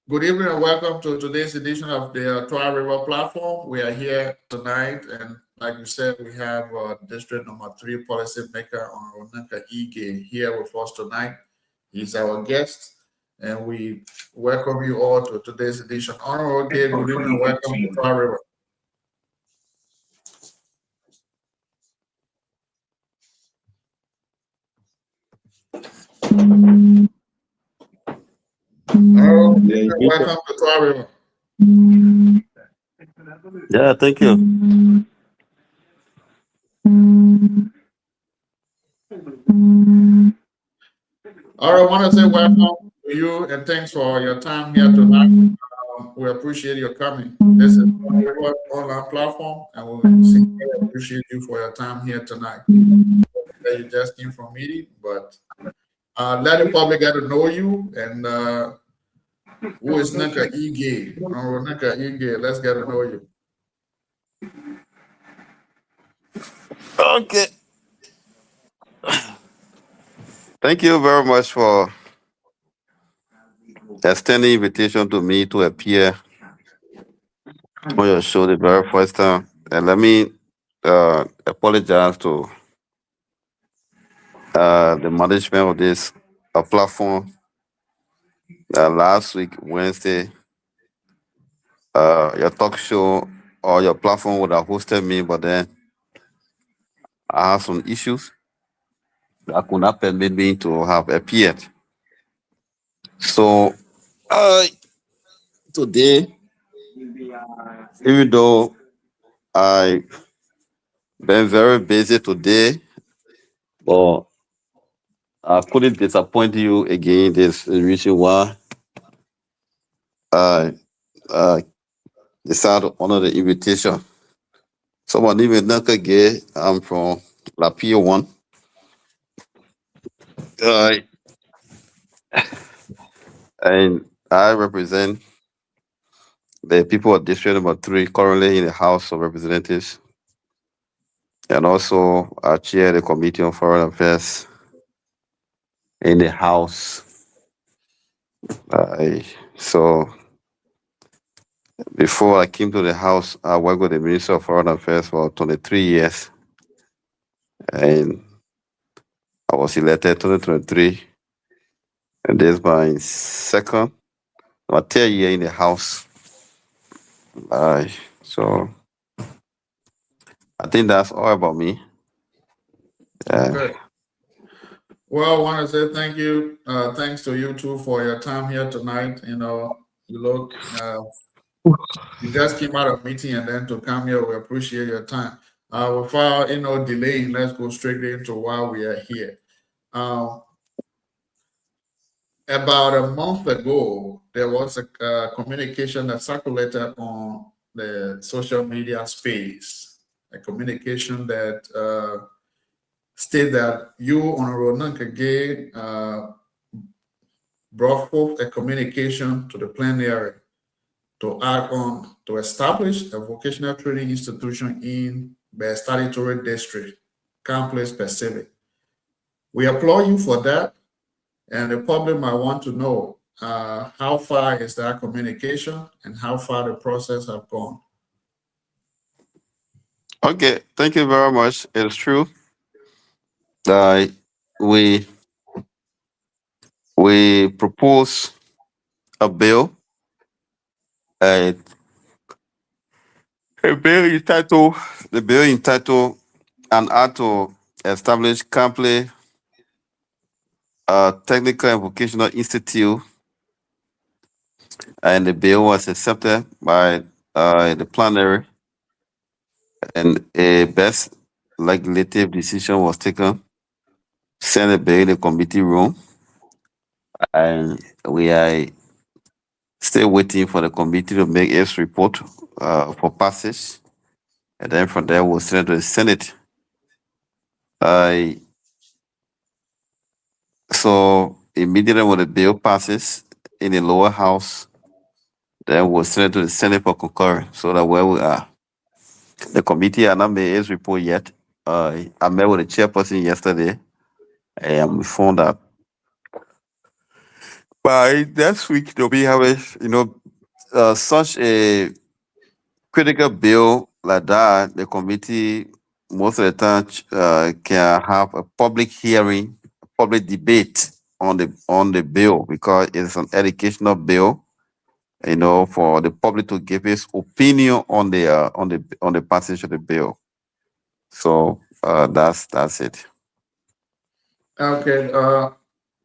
Speaker 2: good evening and welcome to today's edition of the Twah Rver platform. We are here tonight, and like you said, we have District Number 3 policymaker on Ronanka Ige here with us tonight. He's our guest, and we welcome you all to today's edition. Honorable Ige, good evening and welcome to Twah Rver. Honorable
Speaker 3: Yeah,
Speaker 2: Ige, welcome to Twah Rver.
Speaker 5: Yeah, thank you.
Speaker 2: All right, I want to say welcome to you and thanks for your time here tonight. We appreciate your coming. This is our online platform, and we sincerely appreciate you for your time here tonight. That you just came from meeting, but let the public get to know you and who is Naka Ige. Naka Ige, let's get to know you.
Speaker 5: Okay. Thank you very much for extending invitation to me to appear on your show the very first time. And let me apologize to the management of this platform. Last week, Wednesday, your talk show or your platform would have hosted me, but then I had some issues that could not permit me to have appeared. So today, even though I been very busy today, but I couldn't disappoint you again. This is the reason why I decided to honor the invitation. So my name is Naka Gay. I'm from La Pia 1. And I represent the people of District Number 3 currently in the House of Representatives. And also I chair the Committee on Foreign Affairs in the House. So before I came to the House, I worked with the Minister of Foreign Affairs for 23 years. And I was elected 2023 And this is my second or third year in the house. So I think that's all about me.
Speaker 2: Okay. Well, I want to say thank you. Thanks to you two for your time here tonight. You know, you look, you just came out of meeting and then to come here, we appreciate your time. Without delaying, let's go straight into why we are here. About a month ago, there was a communication that circulated on the social media space. A communication that state that you, Honorable Nankage, brought forth a communication to the plenary to act on to establish a vocational training institution in the statutory district, Complex Pacific. We applaud you for that, and the public might want to know how far is that communication and how far the process have gone.
Speaker 5: Okay, thank you very much. It's true. Uh, we we propose a bill, uh, the bill entitled an act to establish Campley Technical and Vocational Institute, and the bill was accepted by the plenary, and a best legislative decision was taken. Send the bill in the committee room, and we are still waiting for the committee to make its report for passage, and then from there we'll send it to the Senate. So immediately when the bill passes in the lower house, then we'll send it to the Senate for concurrence. So that where we are. The committee has not made its report yet. I met with the chairperson yesterday. I am informed that by next week they'll be having, such a critical bill like that. The committee most of the time can have a public hearing, public debate on the bill, because it's an educational bill, for the public to give its opinion on the passage of the bill. So that's it.
Speaker 2: Okay.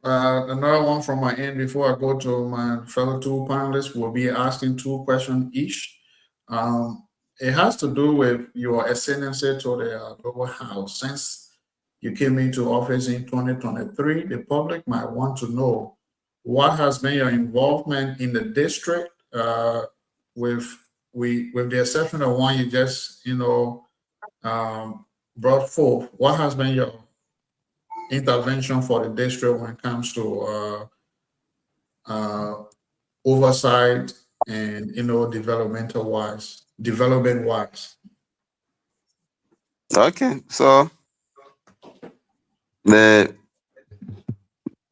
Speaker 2: Another one from my end before I go to my fellow two panelists. We'll be asking two questions each. It has to do with your ascendancy to the lower house. Since you came into office in 2023, the public might want to know what has been your involvement in the district, with the exception of one you just brought forth. What has been your intervention for the district when it comes to oversight and development wise?
Speaker 5: Okay, so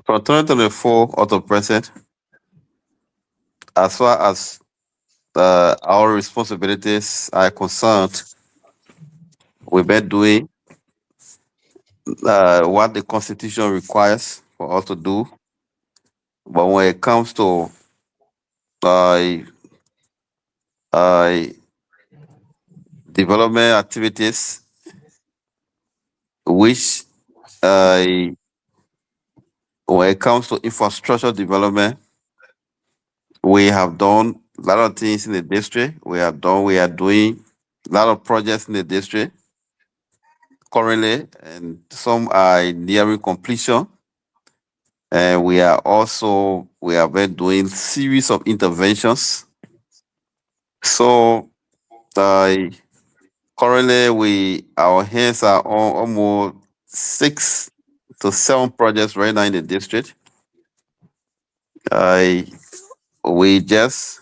Speaker 5: from 2024 up to present, as far as our responsibilities are concerned, we've been doing what the Constitution requires for us to do. But when it comes to development activities, which when it comes to infrastructure development, we have done a lot of things in the district. We are doing a lot of projects in the district currently, and some are nearing completion. And we have been doing series of interventions. So currently our hands are on almost 6 to 7 projects right now in the district. We just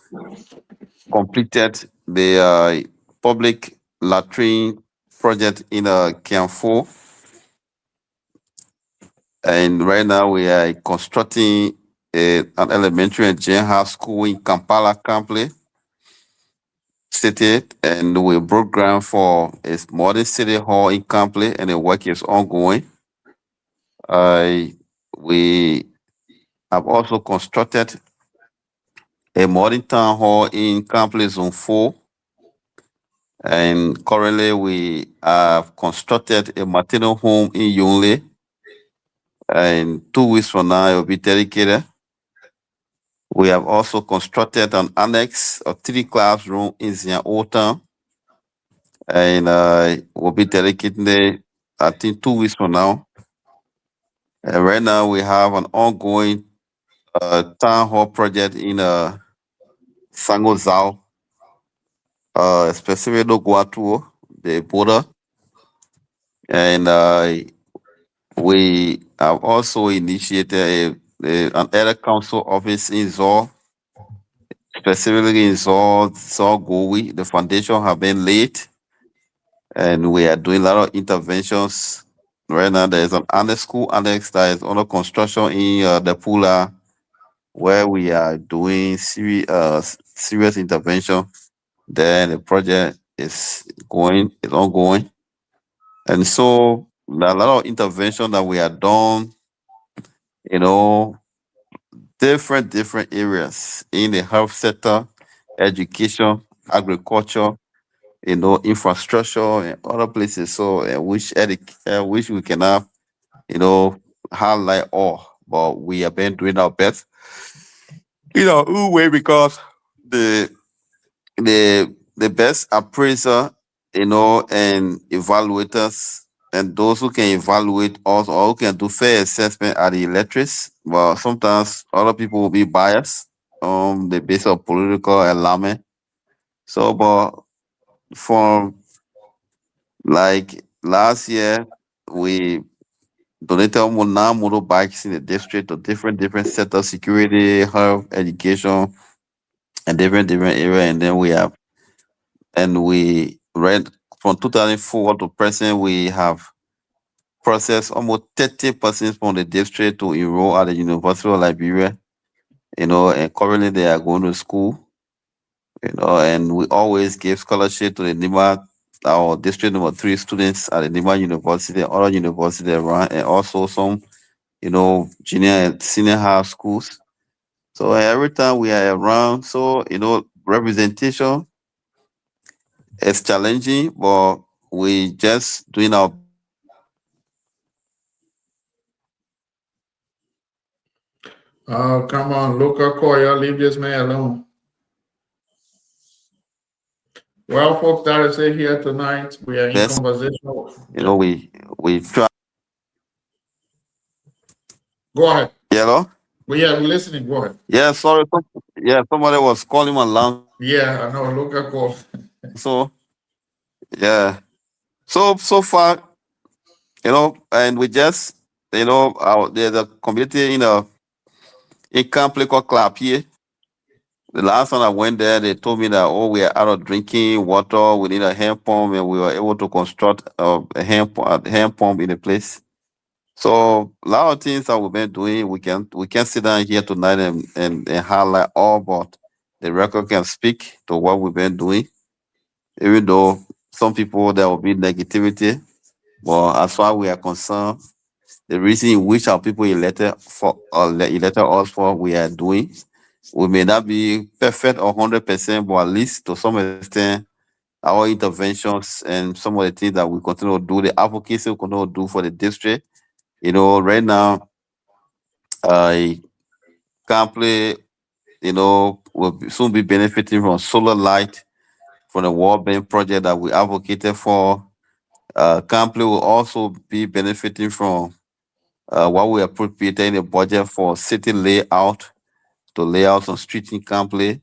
Speaker 5: completed the public latrine project in Kianfo, and right now we are constructing an elementary and junior high school in Kampala, Kample City, and we broke ground for a modern city hall in Kample, and the work is ongoing. We have also constructed a modern town hall in Camp Zone 4. And currently we have constructed a maternal home in Yongle. And 2 weeks from now, it will be dedicated. We have also constructed an annex of 3 classrooms in Zion Old Town. And we'll be dedicating it, I think, 2 weeks from now. And right now we have an ongoing town hall project in Sangozao, specifically Guatuo, the border. And we have also initiated an area council office in Zor, specifically in Zor Gowi. The foundation have been laid, and we are doing a lot of interventions. Right now, there is an annex school annex that is under construction in the Pula, where we are doing serious intervention. Then the project is ongoing. And so there are a lot of intervention that we have done, you know, different areas in the health sector, education, agriculture, infrastructure and other places. So which we cannot, highlight all, but we have been doing our best, way, because the the best appraiser, and evaluators, and those who can evaluate us or who can do fair assessment are the electors. But sometimes other people will be biased on the basis of political alignment. So, but from like last year, we donated almost 9 motorbikes in the district to different sectors: security, health, education, and different areas. And then we read from 2004 to present, we have processed almost 30% from the district to enroll at the University of Liberia, and currently they are going to school, and we always give scholarship to the NIMA, our district number 3 students at the NIMA University, other university around, and also some, junior and senior high schools. So every time we are around, so, representation is challenging, but we just doing our
Speaker 2: Oh, come on, local call, y'all leave this man alone. Well, folks, that is it here tonight. We are in
Speaker 5: best.
Speaker 2: conversation.
Speaker 5: We try.
Speaker 2: Go ahead.
Speaker 5: Hello?
Speaker 2: We are listening. Go ahead.
Speaker 5: Yeah, sorry. Yeah, somebody was calling my line.
Speaker 2: Yeah, I know, local call.
Speaker 5: So, yeah. So far, and we just, there's a community in Camp Club here. The last time I went there, they told me that, we are out of drinking water. We need a hand pump, and we were able to construct a hand pump in the place. So a lot of things that we've been doing, we can sit down here tonight and highlight all, but the record can speak to what we've been doing. Even though some people there will be negativity, but as far as we are concerned, the reason in which our people elected us for, we are doing. We may not be perfect or 100%, but at least to some extent, our interventions and some of the things that we continue to do, the advocacy we continue to do for the district. Right now, I Campley, will soon be benefiting from solar light from the World Bank project that we advocated for. Campley will also be benefiting from what we appropriated in the budget for city layout, to lay out some streets in Campley.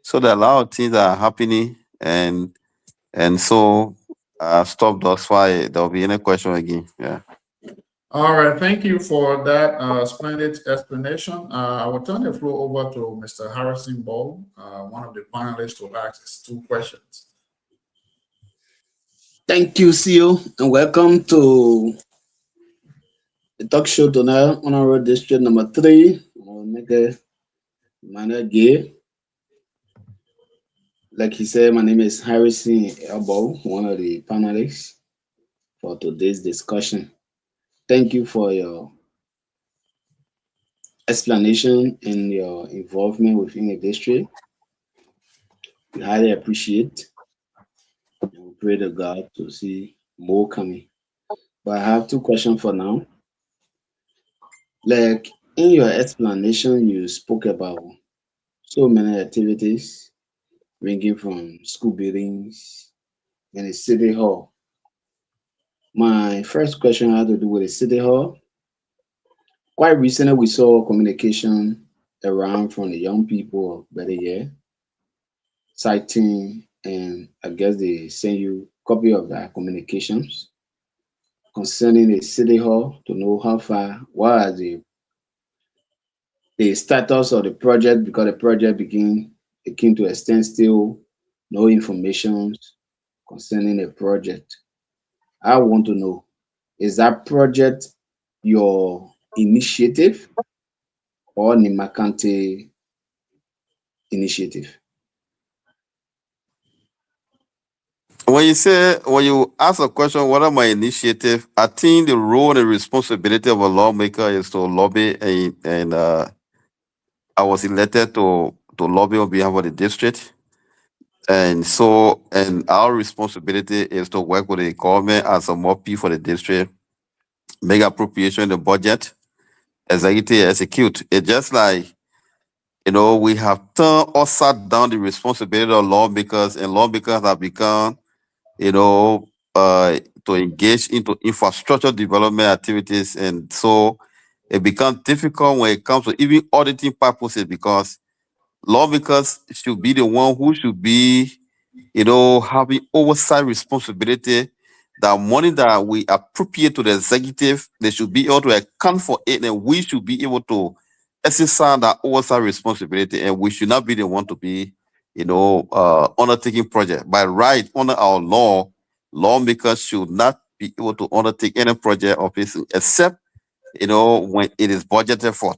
Speaker 5: So there are a lot of things that are happening, and so stop thus far. There'll be any question again. Yeah.
Speaker 2: All right, thank you for that splendid explanation. I will turn the floor over to Mr. Harrison Ball, one of the panelists, to ask his 2 questions.
Speaker 3: Thank you, CEO, and welcome to the talk show tonight, Honorable District number 3, Gay. Like he said, my name is Harrison Elbow, one of the panelists for today's discussion. Thank you for your explanation and your involvement within the district. We highly appreciate, and we pray to God to see more coming. But I have two questions for now. Like in your explanation, you spoke about so many activities ranging from school buildings and the city hall. My first question had to do with the city hall. Quite recently, we saw communication around from the young people of Better Year, citing, and I guess they send you copy of that communications concerning the city hall to know how far, what are the status of the project, because the project it came to a standstill, no information concerning the project. I want to know, is that project your initiative or Nimakante initiative?
Speaker 5: When you ask a question, what are my initiative? I think the role and responsibility of a lawmaker is to lobby, and I was elected to lobby on behalf of the district. And so, and our responsibility is to work with the government as a MOP for the district, make appropriation in the budget, executive execute. It's just like, we have turned or sat down the responsibility of lawmakers, and lawmakers have become, you know, to engage into infrastructure development activities. And so it becomes difficult when it comes to even auditing purposes, because lawmakers should be the one who should be, having oversight responsibility. That money that we appropriate to the executive, they should be able to account for it, and we should be able to exercise that oversight responsibility, and we should not be the one to be, undertaking project. By right, under our law, lawmakers should not be able to undertake any project of this except, when it is budgeted for.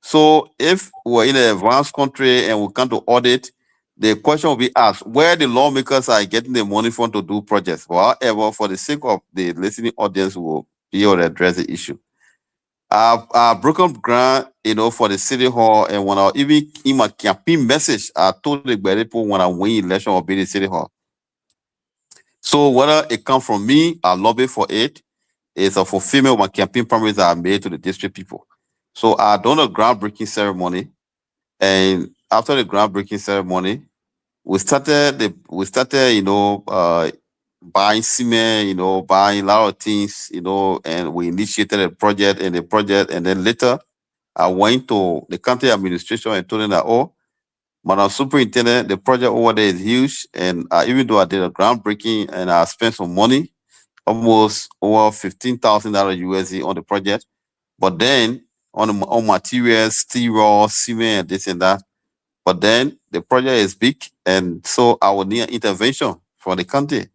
Speaker 5: So if we're in an advanced country and we come to audit, the question will be asked where the lawmakers are getting the money from to do projects. However, for the sake of the listening audience, we will be able to address the issue. I've broken ground, for the city hall, and when I even in my campaign message, I told the people when I win election will be the city hall. So whether it comes from me, I lobby for it. It's a fulfillment of my campaign promise that I made to the district people. So I done a groundbreaking ceremony, and after the groundbreaking ceremony, we started, buying cement, buying a lot of things, and we initiated a project, and then later I went to the county administration and told them that, oh, Madam Superintendent, the project over there is huge, and even though I did a groundbreaking and I spent some money, almost over $15,000 USD on the project. But then on materials, steel raw, cement, and this and that. But then the project is big, and so I would need an intervention from the county.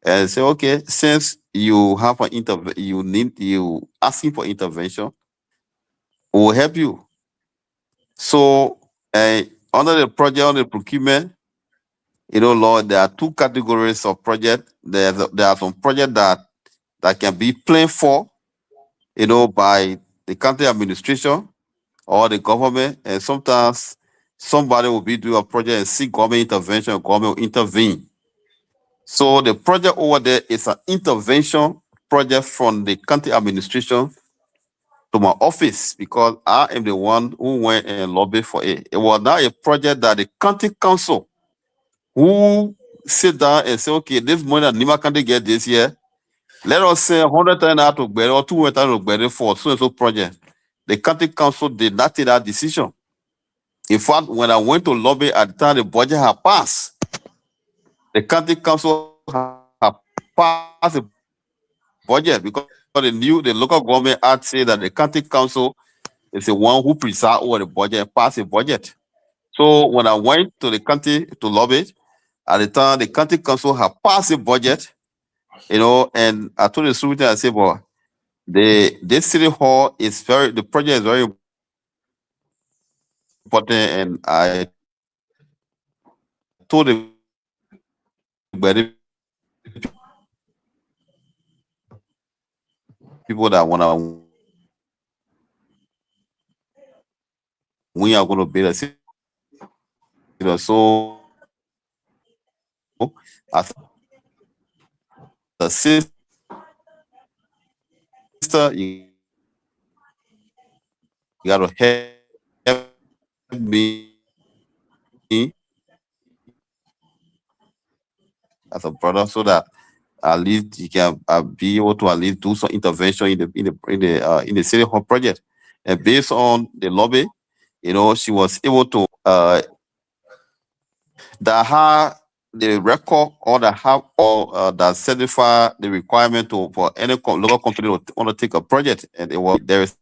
Speaker 5: And say, okay, since you have you asking for intervention, we'll help you. So under the project, on the procurement, Lord, there are two categories of project. There are some project that can be planned for, by the county administration or the government, and sometimes somebody will be doing a project and seek government intervention, government will intervene. So the project over there is an intervention project from the county administration to my office, because I am the one who went and lobbied for it. It was not a project that the county council who sit down and say, okay, this money that Nima County get this year, let us say 100,000 out of Better or 200,000 of Better for so and so project. The county council did not take that decision. In fact, when I went to lobby at the time the budget had passed, the county council had passed the budget, because the local government had said that the county council is the one who preside over the budget and pass the budget. So when I went to the county to lobby, at the time the county council had passed the budget, and I told the superintendent, I said, well, this city hall is the project is very important, and I told the people that when I we are going to build a city. So as a sister, you got to help me as a brother, so that at least you can be able to at least do some intervention in the city hall project. And based on the lobby, she was able to that have the record or that have or that certify the requirement for any local company to undertake a project, and there is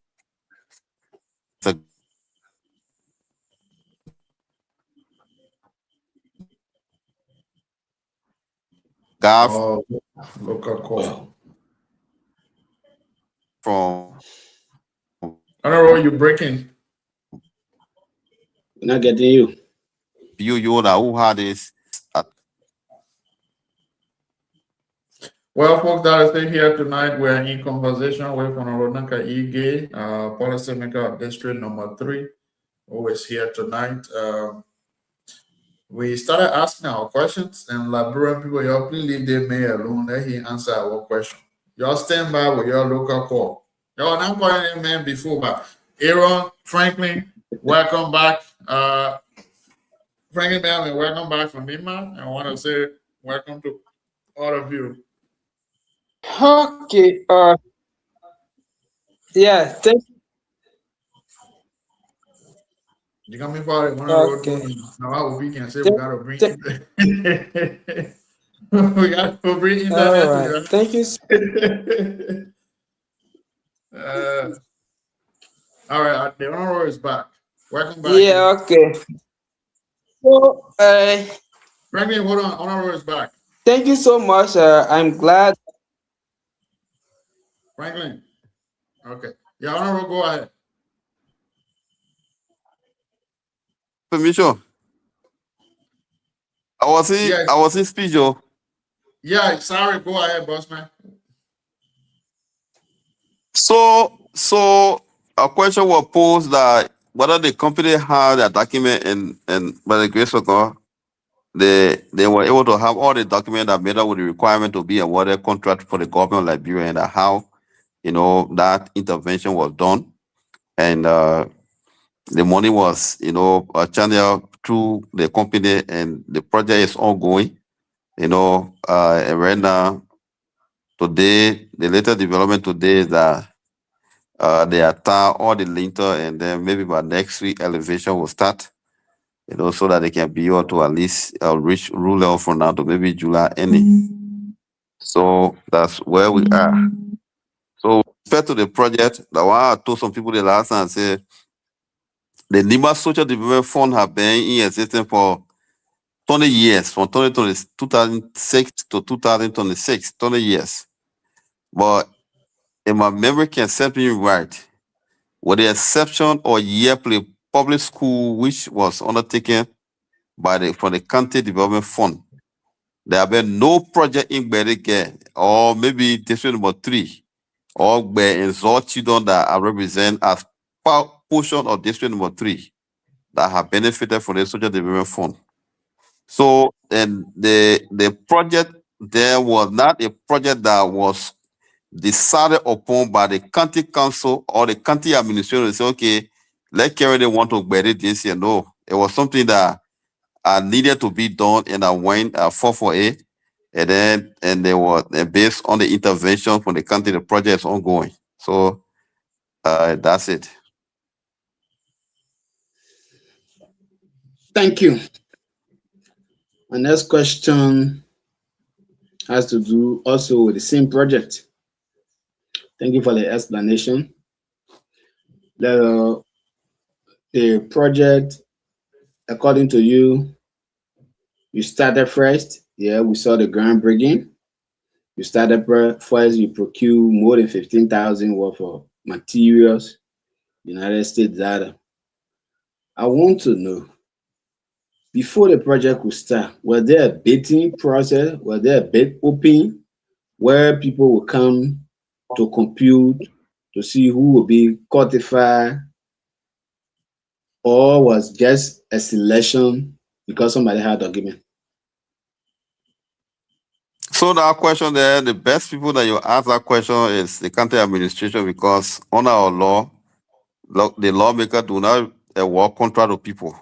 Speaker 5: a guy
Speaker 2: Oh, local call.
Speaker 5: from
Speaker 2: I don't know what you're breaking.
Speaker 3: We're not getting you.
Speaker 5: BU who had this.
Speaker 2: Well, folks that are still here tonight, we're in conversation with Honorable Nanka Ige, policymaker of District Number 3, who is here tonight. We started asking our questions, and Liberian people, y'all please leave their mayor alone. Let him answer our question. Y'all stand by with your local call. Y'all not calling him man before, but Aaron, Franklin, welcome back. Franklin, man, welcome back from Lima. I want to say welcome to all of you.
Speaker 6: Okay. Yeah. Thank.
Speaker 2: You got me for it.
Speaker 6: Okay.
Speaker 2: Now we can say we
Speaker 6: Thank-
Speaker 2: got to bring
Speaker 6: thank-
Speaker 2: we got to bring internet
Speaker 6: All
Speaker 2: to
Speaker 6: right.
Speaker 2: you.
Speaker 6: Thank you.
Speaker 2: All right, the honorable is back. Welcome back.
Speaker 6: Yeah. Okay. So,
Speaker 2: Franklin, hold on. Honorable is back.
Speaker 6: thank you so much. I'm glad.
Speaker 2: Franklin. Okay. Yeah, honorable, go ahead.
Speaker 5: Permission. I was in speech, yo.
Speaker 2: Yeah, sorry. Go ahead, boss man.
Speaker 5: So a question was posed that whether the company had a document and by the grace of God, they were able to have all the documents that made up with the requirement to be awarded contract for the government of Liberia, and how that intervention was done, and the money was channeled through the company, and the project is ongoing. And right now, today, the latest development today is that they attach all the linter, and then maybe by next week elevation will start, so that they can be able to at least reach rule level from now to maybe July ending. So that's where we are. So respect to the project, the one I told some people the last time, I said the Lima Social Development Fund have been in existence for 20 years, from 2006 to 2026, 20 years. But if my memory can serve me right, with the exception of Yepley Public School, which was undertaken from the County Development Fund, there have been no project in Berike, or maybe District Number 3, or in Zolchidon that I represent as portion of District Number 3 that have benefited from the Social Development Fund. So, and the project there was not a project that was decided upon by the county council or the county administration. Say, okay, let's carry the want to bury this year. No, it was something that needed to be done, and I went for it, and they were based on the intervention from the county. The project is ongoing. So that's it.
Speaker 3: Thank you. My next question has to do also with the same project. Thank you for the explanation. The project, according to you, you started first. Yeah, we saw the groundbreaking. You started first, you procure more than 15,000 worth of materials, United States data. I want to know, before the project could start, was there a bidding process? Was there a bid opening where people will come to compute to see who will be qualified? or was just a selection because somebody had a document?
Speaker 5: So that question there, the best people that you ask that question is the county administration, because under our law, the lawmaker do not award contract to people.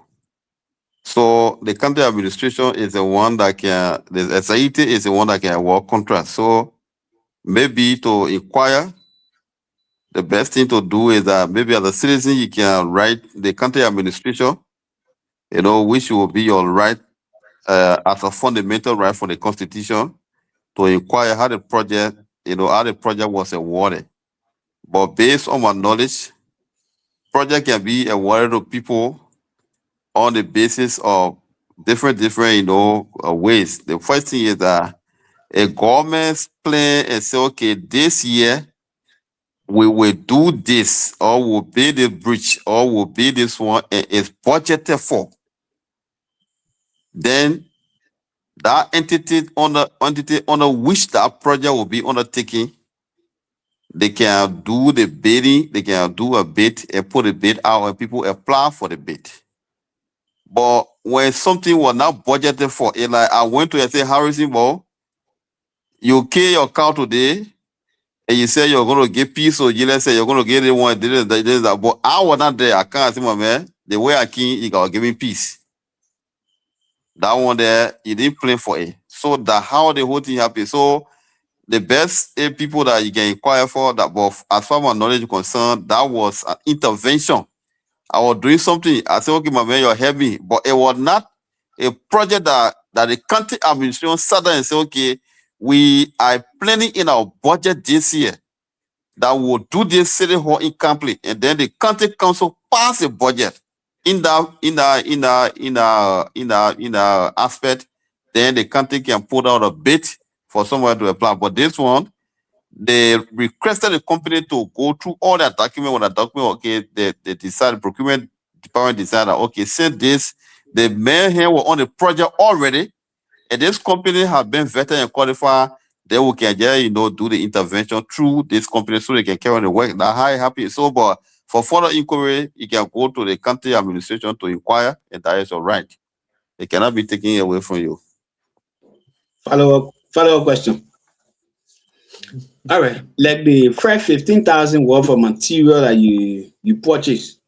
Speaker 5: So the county administration is the one that can, the SAET is the one that can award contract. So maybe to inquire, the best thing to do is that maybe as a citizen, you can write the county administration, which will be your right as a fundamental right for the constitution, to inquire how the project, how the project was awarded. But based on my knowledge, project can be awarded to people on the basis of different, ways. The first thing is that a government plan and say, okay, this year we will do this, or we'll build a bridge, or we'll build this one, and it's budgeted for. Then that entity under which that project will be undertaken, they can do the bidding, they can do a bid and put a bid out and people apply for the bid. But when something was not budgeted for, like I went to say, Harrison, well, you kill your cow today, and you say you're going to get peace, or you say you're going to get it one, that. But I was not there. I can't say, my man, the way I came, you got to give me peace. That one there, you didn't plan for it. So that's how the whole thing happened. So the best people that you can inquire for, that, but as far as my knowledge is concerned, that was an intervention. I was doing something. I said, okay, my man, you're heavy. But it was not a project that the county administration sat down and said, okay, we are planning in our budget this year that we'll do this city hall incomplete. And then the county council pass a budget in that aspect. Then the county can put out a bid for someone to apply. But this one, they requested the company to go through all that document. When that document, okay, they decided, procurement department decided, okay, since this, the men here were on the project already, and this company have been vetted and qualified, then we can just, do the intervention through this company so they can carry on the work. That's how it happens. So, but for further inquiry, you can go to the county administration to inquire, and that is all right. It cannot be taken away from you.
Speaker 3: Follow up question. All right, like the first 15,000 worth of material that you purchased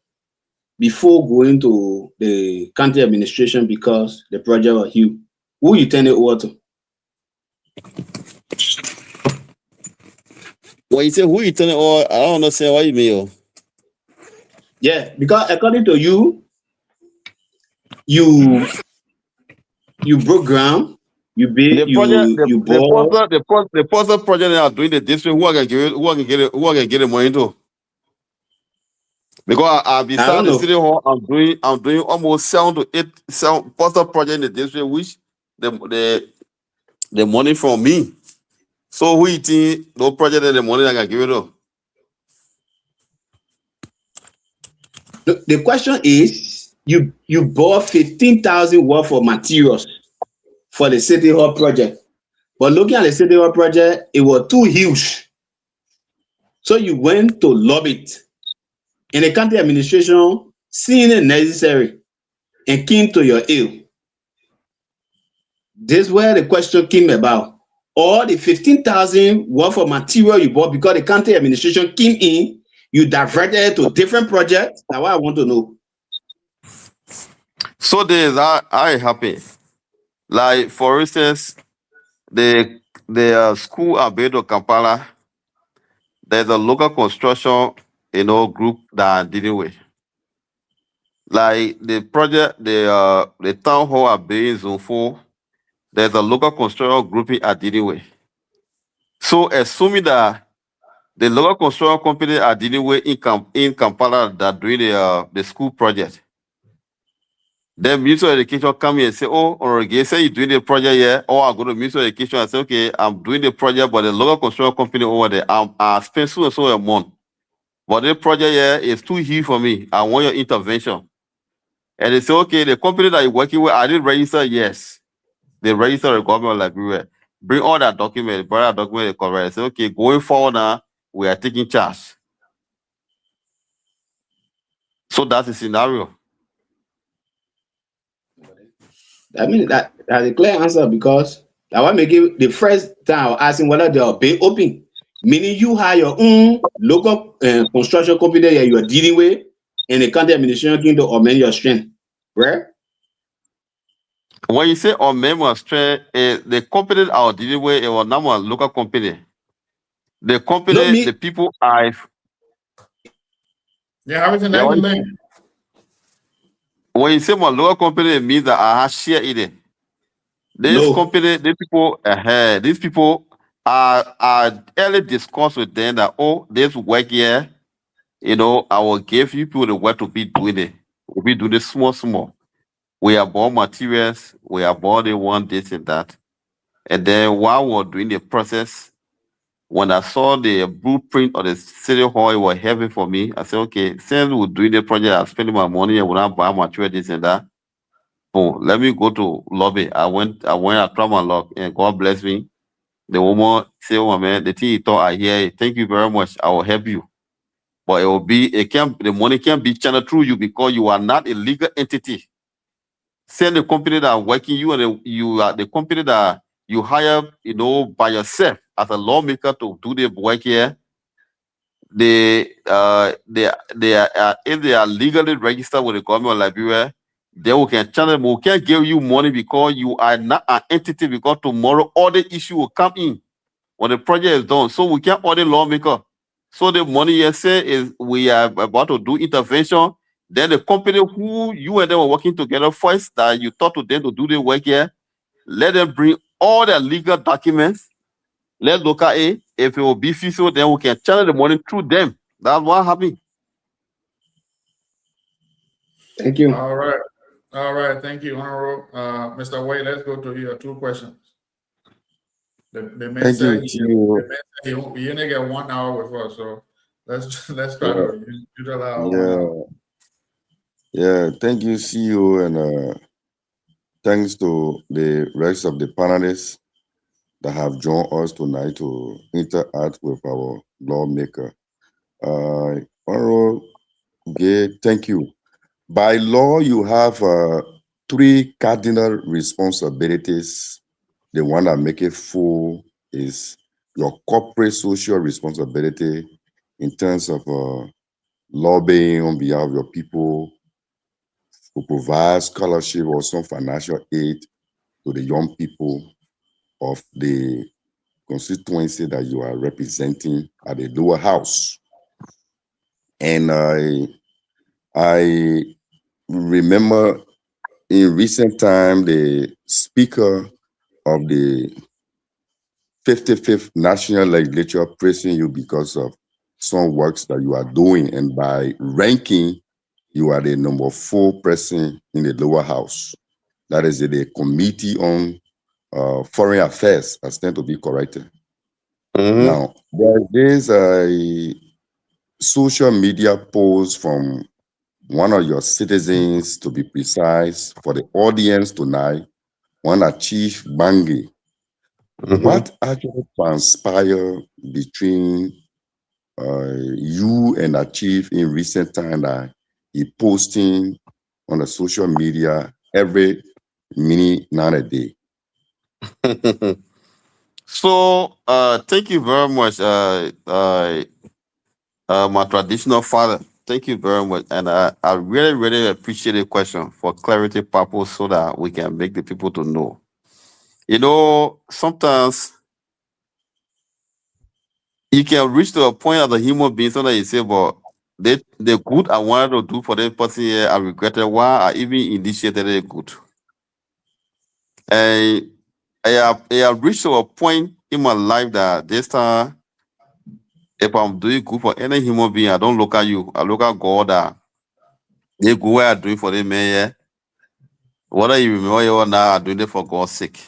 Speaker 3: before going to the county administration because the project was huge, who you turn it over to?
Speaker 5: When you say who you turn it over, I don't understand what you mean.
Speaker 3: Yeah, because according to you broke ground. You build, you bought
Speaker 5: the person project that are doing the district, who I can get the money to? Because I beside the city hall, I'm doing almost 7 to 8 poster project in the district, which the money from me. So who you think no project that the money I can give it to?
Speaker 3: The question is, you bought 15,000 worth of materials for the city hall project, but looking at the city hall project, it was too huge. So you went to lobby it, and the county administration, seeing it necessary, and came to your aid. This is where the question came about. All the 15,000 worth of material you bought because the county administration came in, you diverted it to different projects. That's what I want to know.
Speaker 5: So there's I happy. Like for instance, the school Albedo Kampala, there's a local construction, group that I'm dealing with. Like the project, the town hall Abe Zone 4, there's a local construction group I'm dealing with. So assuming that the local construction company are dealing with in Kampala that doing the school project, then Minister of Education come here and say, oh, Honorable, say you're doing the project here, or I go to Minister of Education and say, okay, I'm doing the project, but the local construction company over there, I spend so and so a month. But the project here is too huge for me. I want your intervention. And they say, okay, the company that you're working with, I didn't register, yes. They register the government like everywhere. Bring all that document, bring that document, correct. Say, okay, going forward now, we are taking charge. So that's the scenario.
Speaker 3: I mean that's a clear answer because I want to give the first time asking whether they are pay open. Meaning you have your own local construction company that you are dealing with and the county administration kingdom or many your strength. Right?
Speaker 5: When you say on member strength, the company that I was dealing with, it was not a local company. The
Speaker 3: No
Speaker 5: company, the
Speaker 3: me
Speaker 5: people I,
Speaker 2: Yeah, everything
Speaker 5: yeah,
Speaker 2: that you learn.
Speaker 5: when you say my local company, it means that I have share in it. This
Speaker 3: no.
Speaker 5: company, these people are early discussed with them that, oh, this work here, I will give you people the work to be doing it. We'll be doing it small. We are bought materials, we are bought the one, this and that. And then while we're doing the process, when I saw the blueprint of the city hall, it was heavy for me. I said, okay, since we're doing the project, I'm spending my money, I will not buy material, this and that. Boom, let me go to lobby. I tried my luck, and God bless me. The woman said, oh man, the thing you thought I hear, thank you very much. I will help you. But the money can't be channeled through you because you are not a legal entity. Send the company that are working you and you are the company that you hire, by yourself as a lawmaker to do the work here. They are if they are legally registered with the government of Liberia, then we can channel them. We can't give you money because you are not an entity because tomorrow all the issue will come in when the project is done. So we can't order lawmaker. So the money you say is we are about to do intervention. Then the company who you and them are working together first that you talk to them to do the work here, let them bring all their legal documents. Let's look at it. If it will be feasible, then we can channel the money through them. That's what happened.
Speaker 3: Thank you.
Speaker 2: All right. All right. Thank you, Honorable. Mr. Wade, let's go to your two questions. The man
Speaker 7: Thank
Speaker 2: said
Speaker 7: you, CEO.
Speaker 2: he only get 1 hour with us, so let's try
Speaker 7: Yeah,
Speaker 2: to utilize our 1
Speaker 7: yeah,
Speaker 2: hour.
Speaker 7: yeah. Thank you, CEO, and thanks to the rest of the panelists that have joined us tonight to interact with our lawmaker. Honorable Gay, thank you. By law, you have three cardinal responsibilities. The one that make it full is your corporate social responsibility in terms of lobbying on behalf of your people, to provide scholarship or some financial aid to the young people of the constituency that you are representing at the lower house. And I remember in recent time, the speaker of the 55th National Legislature praising you because of some works that you are doing. And by ranking, you are the number 4 person in the lower house. That is the Committee on Foreign Affairs. I stand to be corrected.
Speaker 5: Mm-hmm.
Speaker 7: Now, there is a social media post from one of your citizens, to be precise, for the audience tonight, one Chief Bangi.
Speaker 5: Mm-hmm.
Speaker 7: What actually transpired between you and Chief in recent time that he posting on the social media every minute, not a day?
Speaker 5: So thank you very much, my traditional father. Thank you very much. And I really, really appreciate the question for clarity purpose so that we can make the people to know. Sometimes you can reach to a point as a human being so that you say, but the good I wanted to do for that person here, I regretted why I even initiated it good. And I have reached to a point in my life that this time, if I'm doing good for any human being, I don't look at you. I look at God that they go where I'm doing for them, man. Yeah. Whether you remember you or not, I'm doing it for God's sake.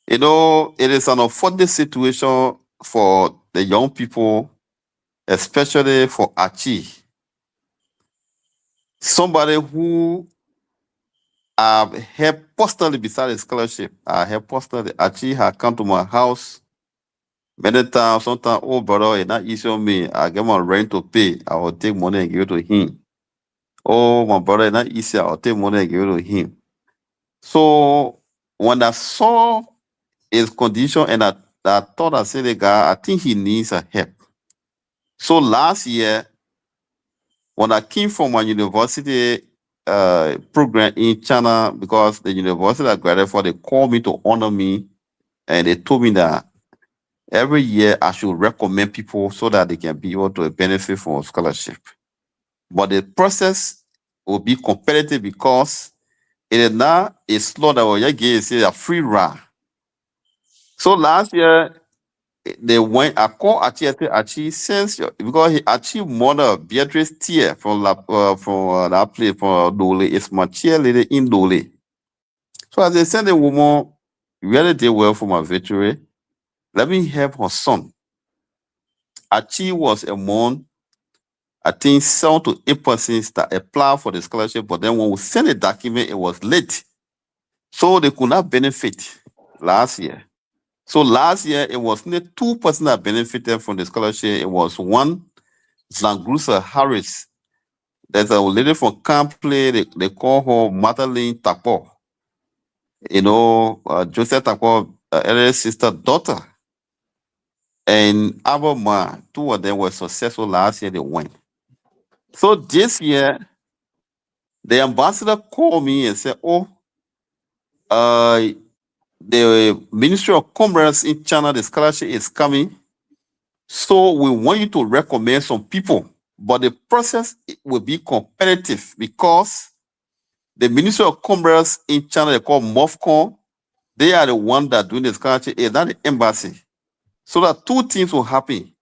Speaker 5: It is an unfortunate situation for the young people, especially for Achi. Somebody who I've helped personally beside the scholarship. I helped personally. Achi had come to my house many times. Sometimes, oh brother, it's not easy on me. I get my rent to pay. I will take money and give it to him. Oh, my brother, it's not easy. I'll take money and give it to him. So when I saw his condition and I thought, I said, the guy, I think he needs a help. So last year, when I came from my university program in China, because the university I graduated for, they called me to honor me, and they told me that every year I should recommend people so that they can be able to benefit from a scholarship. But the process will be competitive because it is not a slot that will get a free ride. So last year, they went, I called Achi since, because he Achi mother Beatrice Tier from that place from Dole. It's my cheerleader in Dole. So as they said, the woman really did well for my victory. Let me help her son. Achi was among, I think, 7 to 8 persons that applied for the scholarship, but then when we sent the document, it was late. So they could not benefit last year. So last year, it was only 2 persons that benefited from the scholarship. It was one, Zangrusa Harris. There's a lady from Campley, they call her Madeline Tapo. You know, Joseph Tapo, eldest sister, daughter. And Abama, 2 of them were successful last year, they went. So this year, the ambassador called me and said, oh, the Ministry of Commerce in China, the scholarship is coming. So we want you to recommend some people, but the process will be competitive because the Ministry of Commerce in China, they call MOFCON, they are the one that doing the scholarship, is not the embassy. So that 2 things will happen.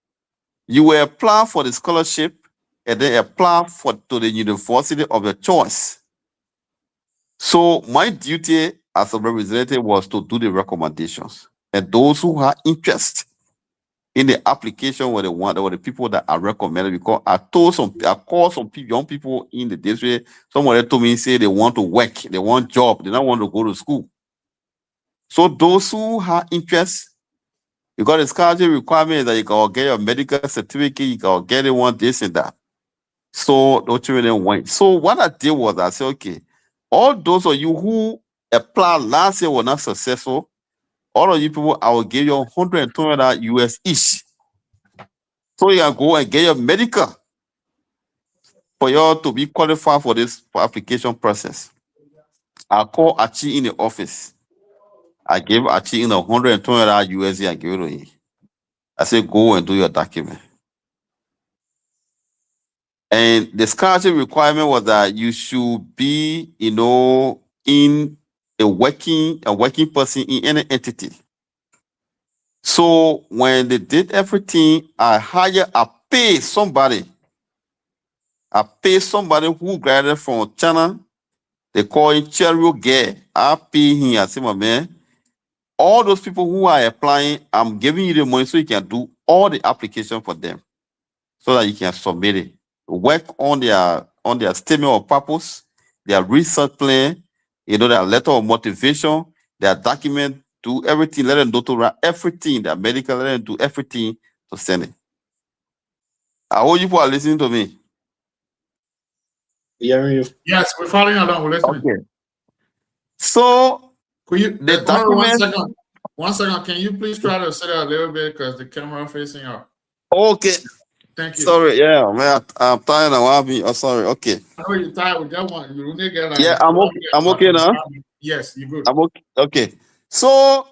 Speaker 5: You will apply for the scholarship and then apply to the university of your choice. So my duty as a representative was to do the recommendations. And those who have interest in the application were the people that I recommended, because I called some people, young people in the district. Someone told me, say they want to work, they want job, they don't want to go to school. So those who have interest, because the scholarship requirement is that you can get your medical certificate, you can get it one, this and that. So those children went. So what I did was I said, okay, all those of you who applied last year were not successful, all of you people, I will give you $120 US each. So you can go and get your medical for you to be qualified for this application process. I call Achi in the office. I gave Achi in $120 USD. I give it to him. I said, go and do your document. And the scholarship requirement was that you should be, you know, in a working person in any entity. So when they did everything, I paid somebody who graduated from China. They call it Cherio Gay. I pay him. I say, my man, all those people who are applying, I'm giving you the money so you can do all the application for them, so that you can submit it. Work on their statement of purpose, their research plan, you know, their letter of motivation, their document, do everything. Let them do to write everything. Their medical, let them do everything to send it. I hope you people are listening to me.
Speaker 3: Hearing you.
Speaker 2: Yes, we're following along. We're listening.
Speaker 5: Okay. So
Speaker 2: Could you,
Speaker 5: the
Speaker 2: hold on
Speaker 5: document.
Speaker 2: 1 second. Can you please try to sit out a little bit because the camera facing up?
Speaker 5: Okay.
Speaker 2: Thank you.
Speaker 5: Sorry, yeah, man, I'm tired of having. Oh, sorry. Okay.
Speaker 2: I know you're tired with that one. You only get like
Speaker 5: Yeah, I'm okay now.
Speaker 2: Yes, you're good.
Speaker 5: I'm okay. Okay. So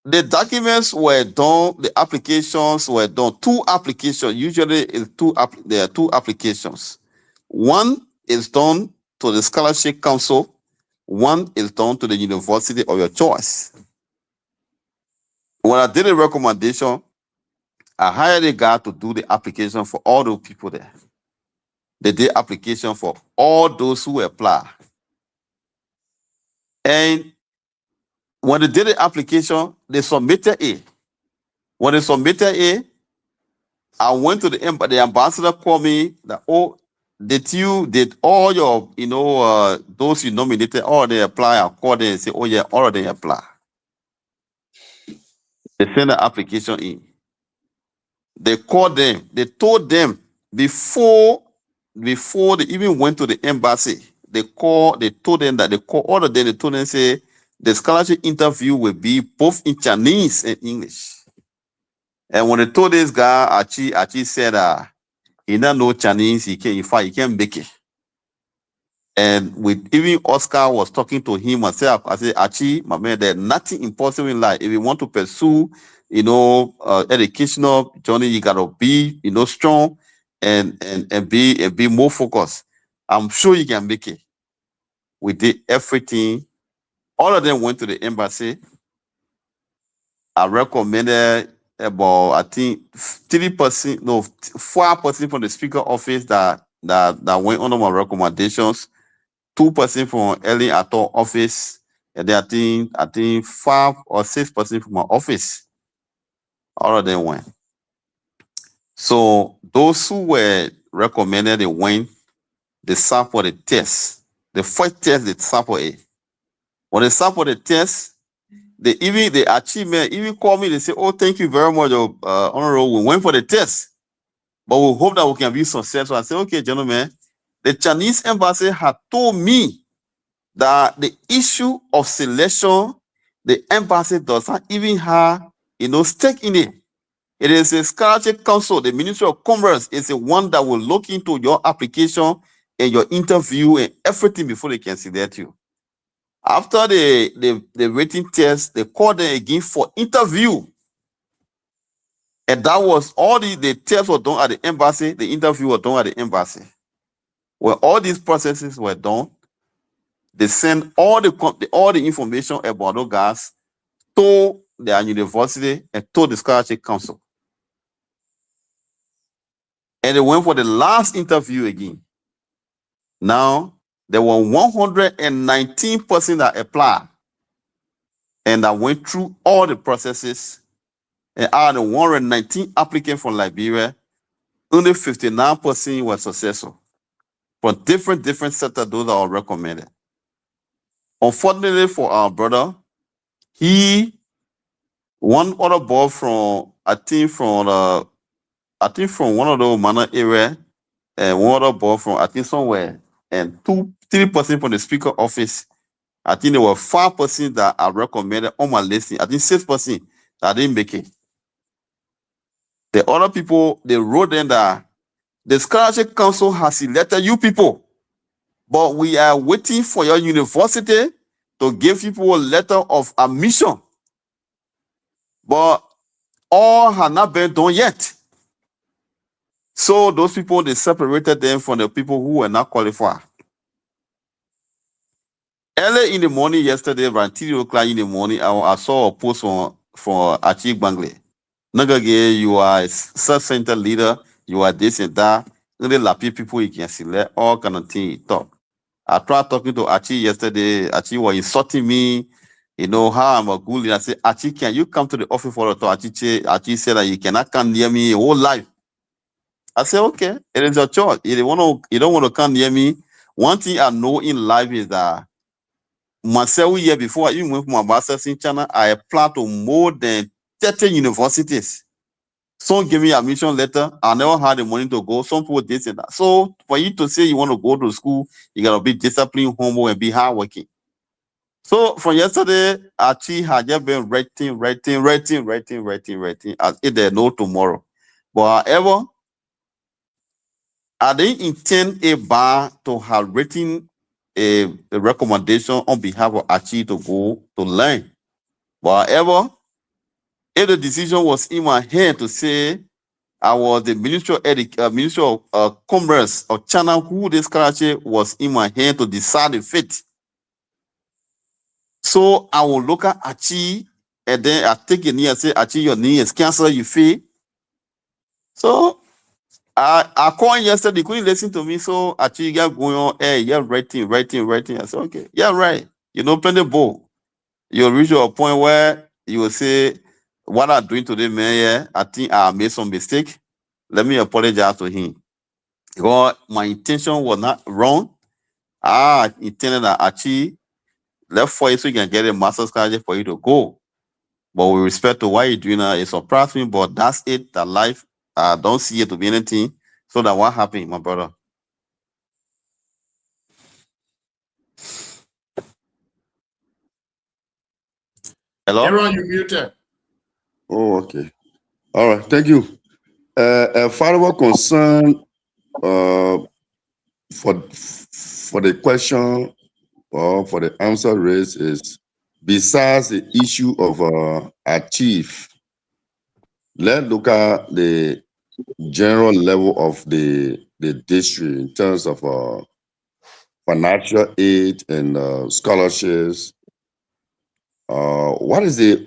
Speaker 5: the documents were done, the applications were done. 2 applications. Usually is there are 2 applications. One is done to the Scholarship Council, one is done to the university of your choice. When I did a recommendation, I hired a guy to do the application for all the people there. They did application for all those who apply. And when they did the application, they submitted it. When they submitted it, I went to the ambassador called me that, oh, did all your, you know, those you nominated, all they apply? I called them and say, oh yeah, all of them apply. They sent the application in. They called them, they told them before they even went to the embassy they told them that they call all of them, they told them, say, the scholarship interview will be both in Chinese and English. And when they told this guy, Archie said, he don't know Chinese, he can't make it. And with even Oscar was talking to him and said, I said, Archie, my man, there's nothing impossible in life. If you want to pursue, educational journey, you gotta be, strong and be more focused. I'm sure you can make it. We did everything. All of them went to the embassy. I recommended about, I think, 4% from the speaker office that went under my recommendations. 2% from early Ato office, and then I think 5 or 6% from my office. All of them went. So those who were recommended, they went. They sat for the test. The first test they sat for it. When they sat for the test, the achievement even called me. They say, "Oh, thank you very much, Honorable. We went for the test, but we hope that we can be successful." I said, "Okay, gentlemen, the Chinese embassy had told me that the issue of selection, the embassy does not even have, stake in it. It is a scholarship council. The Ministry of Commerce is the one that will look into your application and your interview and everything before they can select you. After the written test, they called them again for interview. And that was all the tests were done at the embassy, the interview was done at the embassy. When all these processes were done, they send all the information about those guys to their university and to the scholarship council. And they went for the last interview again. Now, there were 119 persons that applied and that went through all the processes. And out of the 119 applicants from Liberia, only 59% were successful. For different sectors, those are all recommended. Unfortunately for our brother, one other boy from one of those manor area, and one other boy from somewhere, and 3% from the speaker office. I think there were 5% that are recommended on my listing. I think 6% that didn't make it. The other people, they wrote in that the scholarship council has selected you people, but we are waiting for your university to give people a letter of admission. But all have not been done yet. So those people, they separated them from the people who were not qualified. Early in the morning yesterday, around 3 o'clock in the morning, I saw a post from Archie Bangley. Nagage, you are a self-centered leader, you are this and that. Only lappy people you can select, all kind of thing he talk. I tried talking to Archie yesterday. Archie was insulting me, how I'm a good leader. I said, Archie, can you come to the office for a talk? Archie said that you cannot come near me your whole life. I said, okay, it is your choice. You don't want to come near me. One thing I know in life is that myself year before I even went for my master's in China, I applied to more than 30 universities. Some give me an admission letter. I never had the money to go. Some people this and that. So for you to say you want to go to school, you gotta be disciplined, humble, and be hardworking. So from yesterday, Archie had just been writing as if there's no tomorrow. But however, I didn't intend a bar to have written a recommendation on behalf of Archie to go to learn. But however, if the decision was in my hand to say I was the Minister of Commerce of China, who this scholarship was in my hand to decide the fate. So I will look at Archie and then I take your knee and say, Archie, your knee is cancer, you feel. So I called yesterday, they couldn't listen to me. So Archie got going on, hey, you're writing. I said, okay, yeah, right. Plenty bowl. You'll reach a point where you will say, what I'm doing today, man, yeah, I think I made some mistake. Let me apologize to him. Because my intention was not wrong. I intended that Archie left for you so you can get a master's scholarship for you to go. But with respect to why you're doing that, it surprised me, but that's it, that life. I don't see it to be anything. So that what happened, my brother? Hello?
Speaker 2: Aaron, you muted.
Speaker 7: Oh, okay. All right. Thank you. A follow-up concern for the question or for the answer raised is, besides the issue of our chief, let's look at the general level of the district in terms of financial aid and scholarships. What is the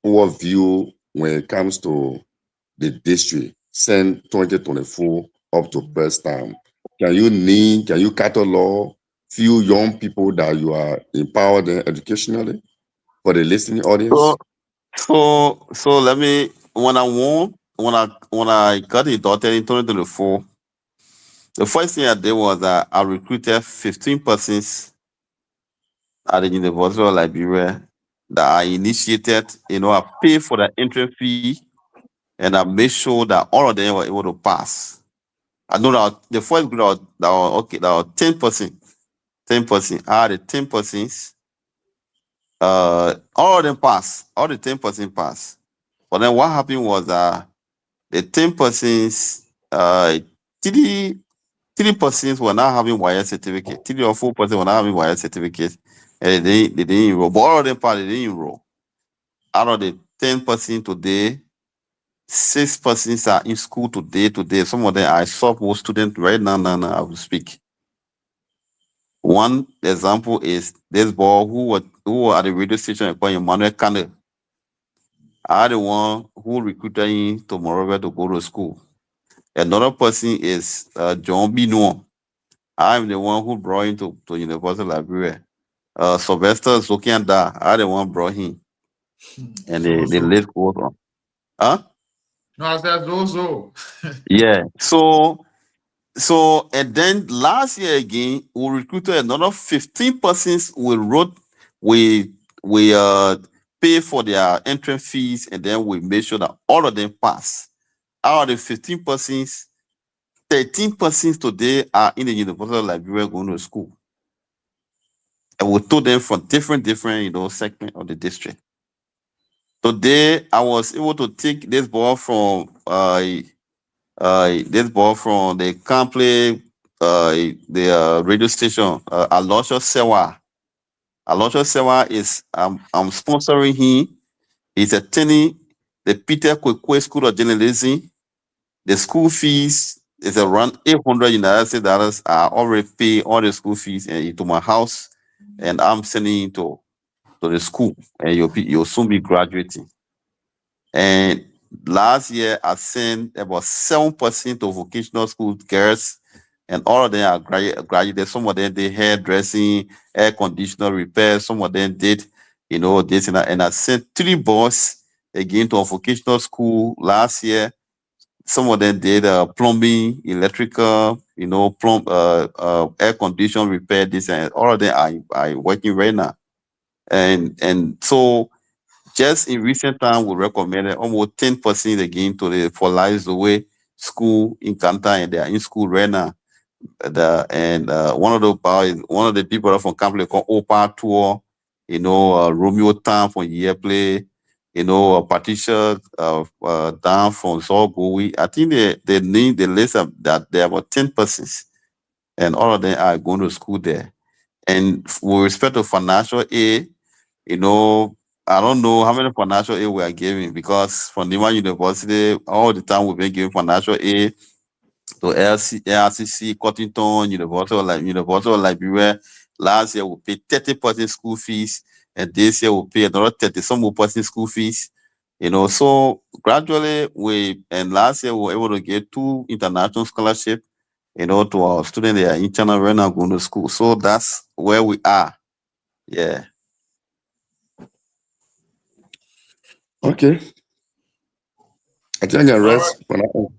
Speaker 7: overview when it comes to the district since 2024 up to present time? Can you catalog few young people that you are empowering educationally for the listening audience?
Speaker 5: So let me, when I got the daughter in 2024, the first thing I did was that I recruited 15 persons at the University of Liberia that I initiated. I paid for the entry fee and I made sure that all of them were able to pass. I know that the first group that was 10%. 10%. I had the 10 persons. All of them passed. All the 10% passed. But then what happened was that the 10 persons, 3% were not having wire certificate. 3 or 4% were not having wire certificate, and they didn't enroll. But all of them they didn't enroll. Out of the 10% today, 6 persons are in school today. Some of them I saw most students right now. I will speak. One example is this boy who was at the radio station called Emmanuel Kane. I had the one who recruited him to Rver to go to school. Another person is John Bino. I'm the one who brought him to University of Liberia. Sylvester Zokianda, I the one brought him. And the list goes on. Huh?
Speaker 2: No, I said Zozo.
Speaker 5: Yeah. So and then last year again, we recruited another 15 persons. We pay for their entrance fees, and then we make sure that all of them pass. Out of the 15 persons, 13 persons today are in the University of Liberia going to school. And we told them from different segments of the district. Today, I was able to take this ball from the Campley, the radio station, Alosha Sewa. Alosha Sewa is I'm sponsoring him. He's attending the Peter Kwekwe School of Journalism. The school fees is around $800. I already pay all the school fees into my house, and I'm sending him to the school, and you'll soon be graduating. And last year, I sent about 7% to vocational school girls, and all of them are graduated. Some of them did hairdressing, air conditioner repair. Some of them did, this and that. And I sent 3 boys again to a vocational school last year. Some of them did plumbing, electrical, air conditioner repair. This and all of them are working right now. And so just in recent time, we recommended almost 10% again to the For Lives Away school in Kanta, and they are in school right now. One of the people from Camp called Opa Twah, Romeo Tan from Year Play, Patricia Dan from Zorgowi. I think they need the list of that there are about 10 persons, and all of them are going to school there. And with respect to financial aid, I don't know how many financial aid we are giving, because from Nima University, all the time we've been giving financial aid to LCC, Cottington, University of Liberia. Last year we paid 30% school fees, and this year we pay another 30-some more percent school fees. So gradually and last year we were able to get 2 international scholarships, to our students that are in China right now going to school. So that's where we are. Yeah.
Speaker 7: Okay. I think I can rest for now.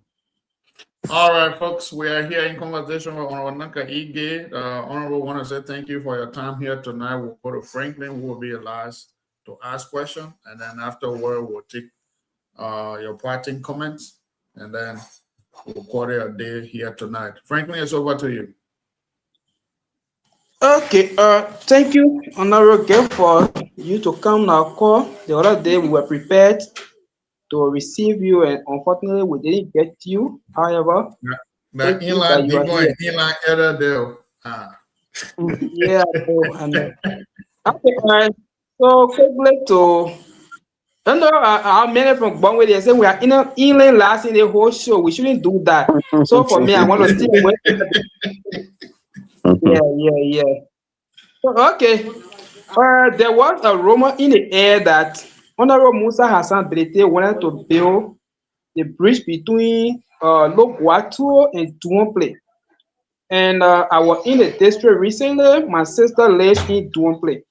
Speaker 2: All right, folks, we are here in conversation with Honorable Nanka Ige. Honorable, want to say thank you for your time here tonight. We'll go to Franklin, who will be the last to ask questions, and then afterward, we'll take your parting comments, and then we'll call it a day here tonight. Franklin, it's over to you.
Speaker 6: Okay. Thank you, Honorable Gay, for you to come on our call. The other day we were prepared to receive you, and unfortunately we didn't get you. However,
Speaker 2: The
Speaker 6: it's good that
Speaker 2: inline
Speaker 6: you are
Speaker 2: Digo
Speaker 6: here.
Speaker 2: and inline error there.
Speaker 6: Yeah, I know. Okay, all right. So quickly to our many from Bangladesh, they say we are inland last in the whole show. We shouldn't do that. So for me, I want to stay away. Yeah. Okay. There was a rumor in the air that Honorable Musa Hassan Brete wanted to build the bridge between Loguatu and Tuomple. And I was in the district recently. My sister lives in Tuomple.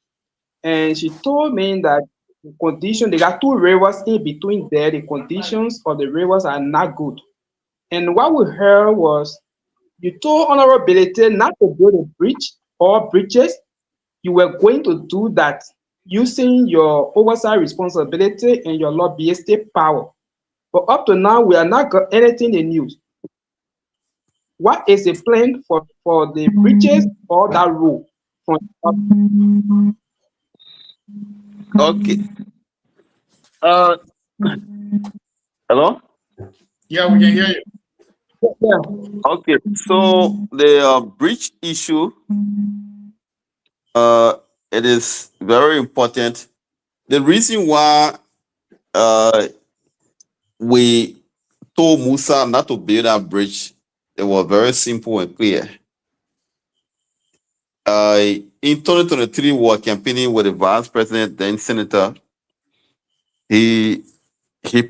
Speaker 6: And she told me that the condition, they got two rivers in between there. The conditions of the rivers are not good. And what we heard was you told Honorable Brete not to build a bridge or bridges. You were going to do that using your oversight responsibility and your lobbyistic power. But up to now, we are not got anything in news. What is the plan for the bridges or that road?
Speaker 5: Okay. Hello.
Speaker 2: Yeah, we can hear you.
Speaker 6: Yeah.
Speaker 5: Okay. So the bridge issue, it is very important. The reason why we told Musa not to build that bridge, it was very simple and clear. In 2023, we were campaigning with the vice president, then senator. He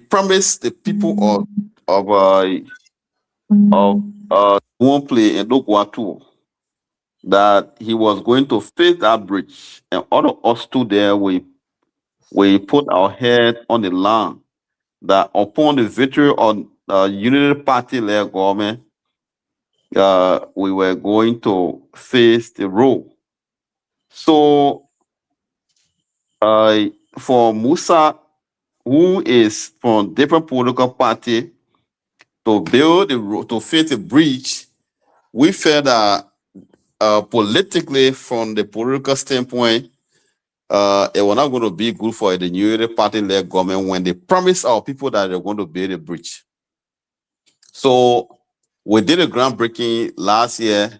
Speaker 5: promised the people of Wompley and Loguatu that he was going to fix that bridge, and all of us stood there. We put our head on the line that upon the victory of Unity Party-led government, we were going to face the road. So, for Musa, who is from different political party, to build the road, to face the bridge, we felt that politically, from the political standpoint, it was not going to be good for the Unity Party-led government when they promised our people that they're going to build a bridge. So we did a groundbreaking last year,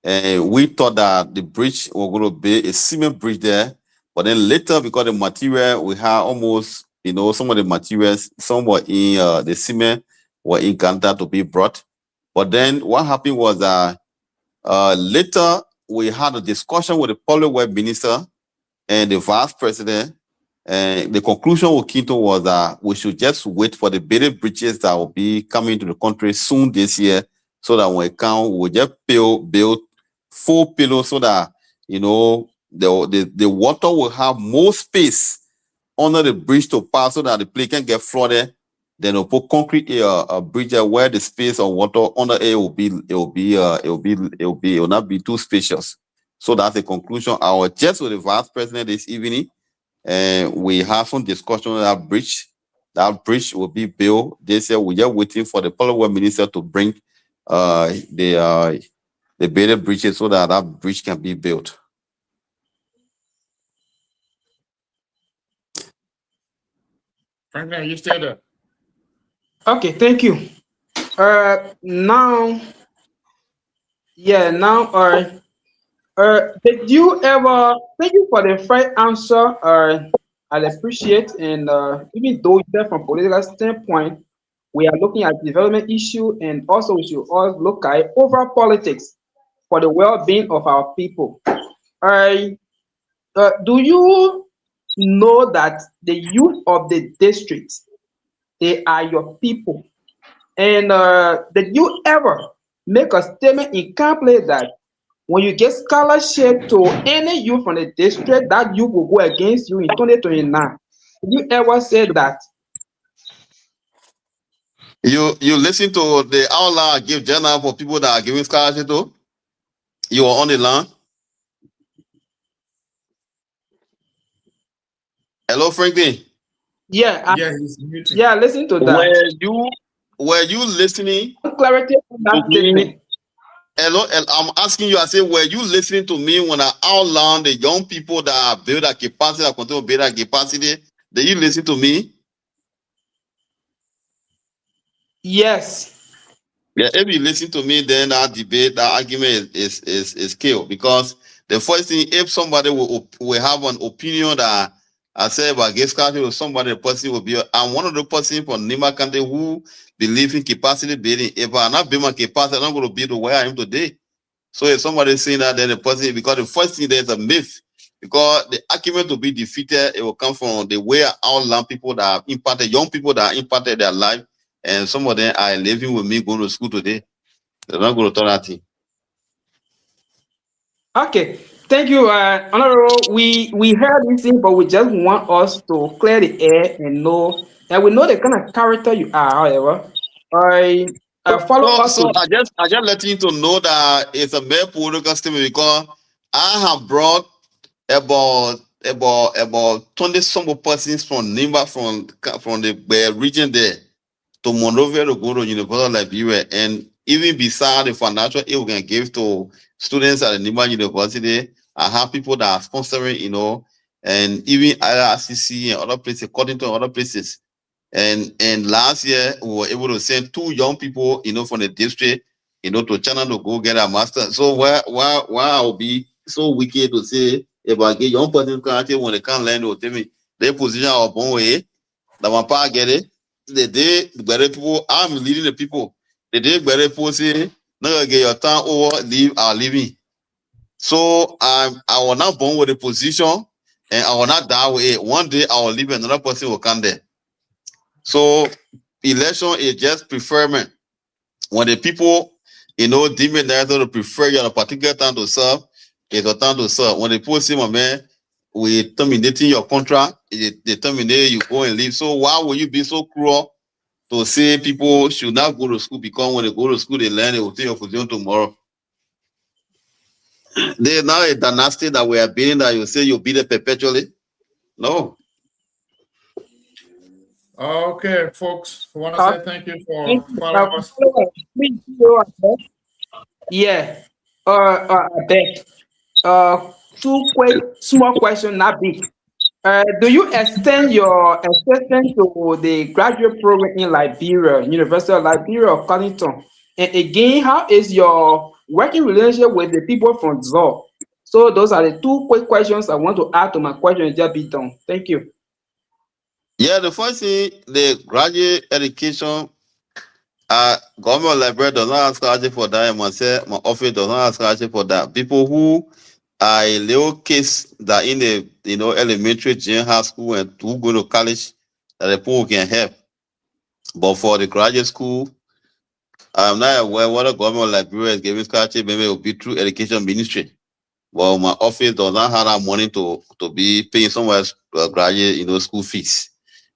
Speaker 5: and we thought that the bridge was going to be a cement bridge there. But then later, because the material, we had almost, some of the materials, some were in the cement, were in Uganda to be brought. But then what happened was that later we had a discussion with the public works minister and the vice president, and the conclusion we came to was that we should just wait for the bigger bridges that will be coming to the country soon this year, so that when it comes, we'll just build full pillars so that the water will have more space under the bridge to pass, so that the place can get flooded. Then we'll put concrete a bridge where the space of water under it will not be too spacious. So that's the conclusion. I was just with the vice president this evening, and we have some discussion on that bridge. That bridge will be built this year. We're just waiting for the public works minister to bring the bigger bridges so that that bridge can be built.
Speaker 2: Franklin, are you still there?
Speaker 6: Okay, thank you. Now, did you ever, thank you for the frank answer. I appreciate, and even though it's from political standpoint, we are looking at development issue, and also we should all look at overall politics for the well-being of our people. Do you know that the youth of the district, they are your people? And did you ever make a statement in campaign that when you get scholarship to any youth from the district, that youth will go against you in 2029? Did you ever say that?
Speaker 5: You listen to the outlaw give journal for people that are giving scholarship to? You are on the line? Hello, Franklin.
Speaker 6: Yeah,
Speaker 2: he's muted.
Speaker 6: yeah, listen to that.
Speaker 5: Were you listening?
Speaker 6: Clarity on that statement.
Speaker 5: Hello, I'm asking you, I say, were you listening to me when I outlined the young people that build a capacity, that continue to build a capacity? Did you listen to me?
Speaker 6: Yes.
Speaker 5: Yeah, if you listen to me, then that debate, that argument is killed. Because the first thing, if somebody will have an opinion that I say about gay scholarship, or somebody, the person will be, I'm one of the person from Nima County who believe in capacity building. If I not build my capacity, I'm not going to be the way I am today. So if somebody is saying that, then the person, because the first thing there's a myth, because the argument to be defeated, it will come from the way I outline people that have impacted, young people that have impacted their life, and some of them are living with me, going to school today. They're not going to turn that thing.
Speaker 6: Okay. Thank you, Honorable. We heard this thing, but we just want us to clear the air and know, and we know the kind of character you are. However, I follow us
Speaker 5: So
Speaker 6: to.
Speaker 5: I just let you to know that it's a very political statement, because I have brought about 20 some persons from Nimba, from the region there, to Monrovia to go to University of Liberia, and even beside the financial aid we can give to students at the Nimba University, I have people that are sponsoring, and even IRCC and other places, according to other places. And last year we were able to send 2 young people, from the district, to China to go get a master. So why I will be so wicked to say if I get young person when they can't learn, to tell me their position are born way, that my pa get it. The day the better people, I'm leading the people. The day better people say, no, get your time over, leave our living. So I will not born with a position, and I will not die with it. One day I will leave, another person will come there. So election is just preferment. When the people, deem it necessary to prefer you at a particular time to serve, it's a time to serve. When the people say, my man, we terminating your contract, they terminate, you go and leave. So why would you be so cruel to say people should not go to school, because when they go to school, they learn, they will take your position tomorrow? There's now a dynasty that we are building that you say you'll be there perpetually. No.
Speaker 2: Okay, folks, I want to
Speaker 6: Uh,
Speaker 2: say thank you for
Speaker 6: thank you.
Speaker 2: following us.
Speaker 6: Please, yeah. I beg. Two quick, small question, not big. Do you extend your assistance to the graduate program in Liberia, University of Liberia or Connington? And again, how is your working relationship with the people from ZOR? So those are the 2 quick questions I want to add to my question. Just be done. Thank you.
Speaker 5: Yeah, the first thing, the graduate education, government library does not ask scholarship for that. My office does not ask scholarship for that. People who are a little case that in the elementary, junior high school, and who go to college, that the people can help. But for the graduate school, I'm not aware whether government library is giving scholarship. Maybe it will be through education ministry. Well, my office does not have that money to be paying someone graduate, school fees.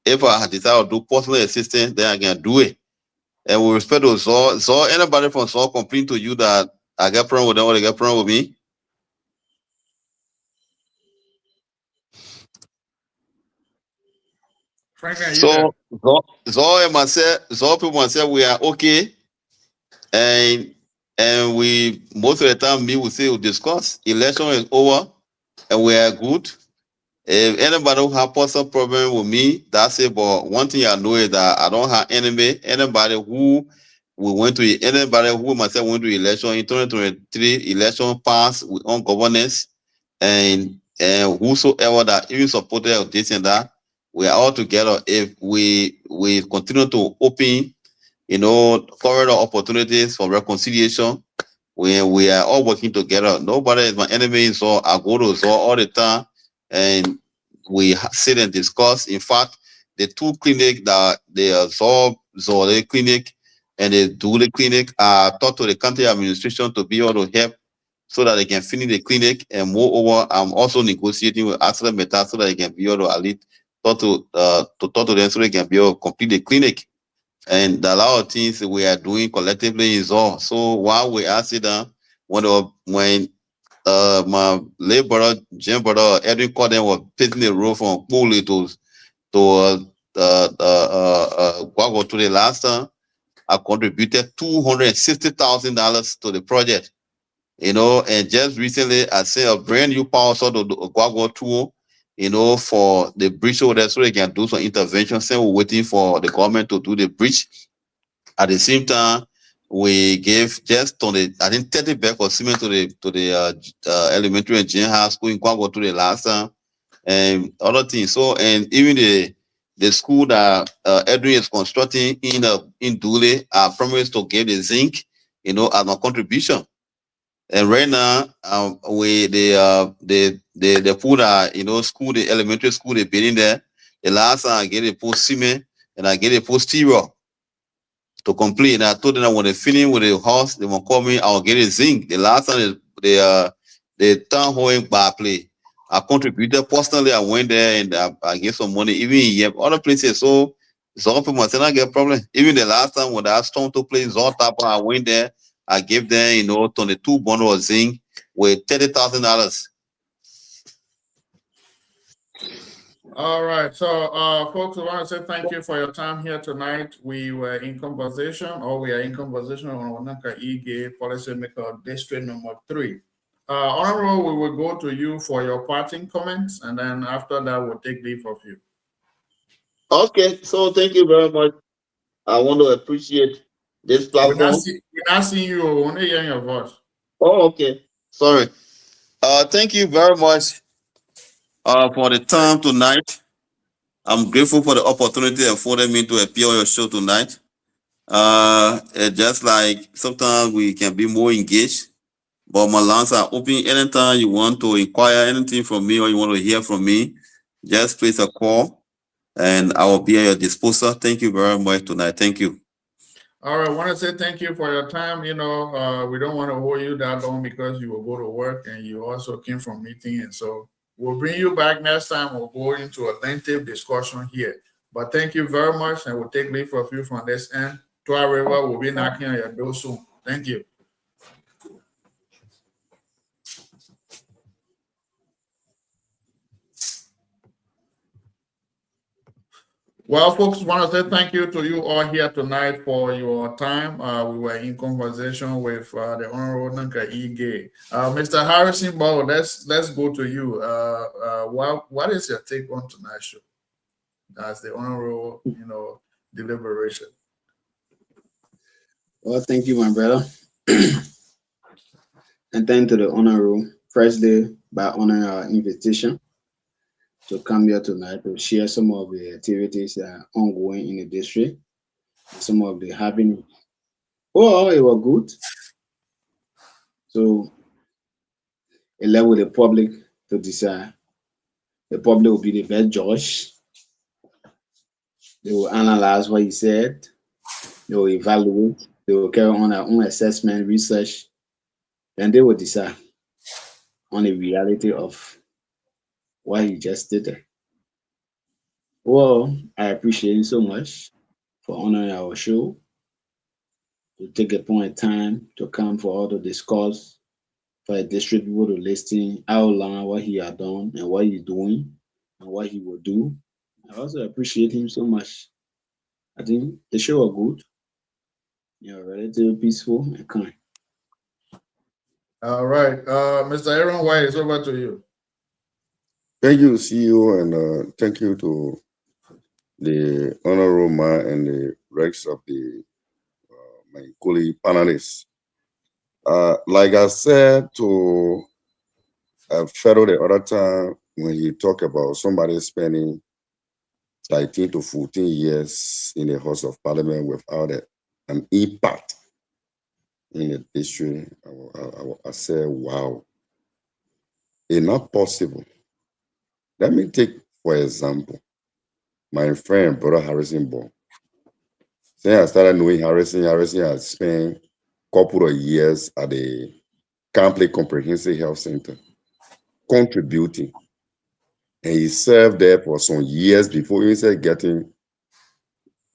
Speaker 5: If I decide to do personal assistance, then I can do it. And with respect to Zor, anybody from Zor complain to you that I get problem with them or they get problem with me?
Speaker 2: Franklin, are you there?
Speaker 5: So Zor and myself, Zor people myself, we are okay. And we most of the time me will say we'll discuss. Election is over and we are good. If anybody who have personal problem with me, that's it. But one thing I know is that I don't have enemy. Anybody who myself went to election in 2023, election passed with on governance, and whosoever that even supported this and that, we are all together. If we continue to open, corridor opportunities for reconciliation, we are all working together. Nobody is my enemy, so I go to Zor all the time, and we sit and discuss. In fact, the 2 clinics that they Zor clinic and the Dule clinic, I talked to the county administration to be able to help so that they can finish the clinic. And moreover, I'm also negotiating with Accident Meta so that they can be able to at least talk to them so they can be able to complete the clinic. And a lot of things we are doing collectively is all. So while we are sitting down, when my late brother, Jim brother, Edwin Corden was picking the road from Puli to Guago to the last time, I contributed $260,000 to the project. You know, and just recently I sent a brand new power saw to Gwagwa tool, you know, for the bridge over there so they can do some intervention. So we're waiting for the government to do the bridge. At the same time, we gave just on the, I think 30 bags of cement to the elementary and junior high school in Gwagwa to the last time, and other things. So, and even the school that Edwin is constructing in Dule, I promised to give the zinc, you know, as my contribution. And right now, we the food you know, school, the elementary school they building there. The last time I get a post cement and I get a post steel to complete. And I told them that when they finish with the house, they will call me. I'll get a zinc. The last time the town hall in Barclay, I contributed personally. I went there and I gave some money. Even in other places, so some people say I get problem. Even the last time when that storm took place, Zoltapa, I went there. I gave them, you know, 22 bundles of zinc with $30,000.
Speaker 2: All right. So, folks, I want to say thank you for your time here tonight. We were in conversation, or we are in conversation on Wanaka Ige Policymaker District number 3. Honorable, we will go to you for your parting comments, and then after that, we'll take leave of you.
Speaker 5: Okay. So, thank you very much. I want to appreciate this platform.
Speaker 2: We're not seeing you. We're only hearing your voice.
Speaker 5: Oh, okay. Sorry. Thank you very much for the time tonight. I'm grateful for the opportunity afforded me to appear on your show tonight. Just like sometimes we can be more engaged, but my lines are open anytime you want to inquire anything from me or you want to hear from me. Just place a call and I will be at your disposal. Thank you very much tonight. Thank you.
Speaker 2: All right, I want to say thank you for your time. You know, we don't want to hold you that long because you will go to work and you also came from meeting. And so we'll bring you back next time. We'll go into a lengthy discussion here. But thank you very much. And we'll take leave of you from this end. Twah Rver will be knocking on your door soon. Thank you. Well, folks, want to say thank you to you all here tonight for your time. We were in conversation with the Honorable Nanka Ige. Mr. Harrison Bow, let's go to you. What is your take on tonight's show? As the Honorable, you know, deliberation.
Speaker 3: Well, thank you, my brother. And thank to the Honorable, firstly, by honoring our invitation to come here tonight to share some of the activities that are ongoing in the district, some of the happening. Oh, it was good. So, it left with the public to decide. The public will be the best judge. They will analyze what he said. They will evaluate. They will carry on their own assessment, research, and they will decide on the reality of what he just did. Well, I appreciate you so much for honoring our show, to take a point of time to come for all to discuss, for a district people to listen, outline what he had done and what he's doing and what he will do. I also appreciate him so much. I think the show was good. You know, relatively peaceful and kind.
Speaker 2: All right. Mr. Aaron White, it's over to you.
Speaker 7: Thank you, CEO, and thank you to the Honorable Man and the rest of the my colleague panelists. Like I said to Pharaoh the other time when he talked about somebody spending 13 to 14 years in the House of Parliament without an impact in the district, I said, wow, it's not possible. Let me take, for example, my friend, Brother Harrison Ball. Since I started knowing Harrison has spent a couple of years at the Camp Comprehensive Health Center, contributing. And he served there for some years before he started getting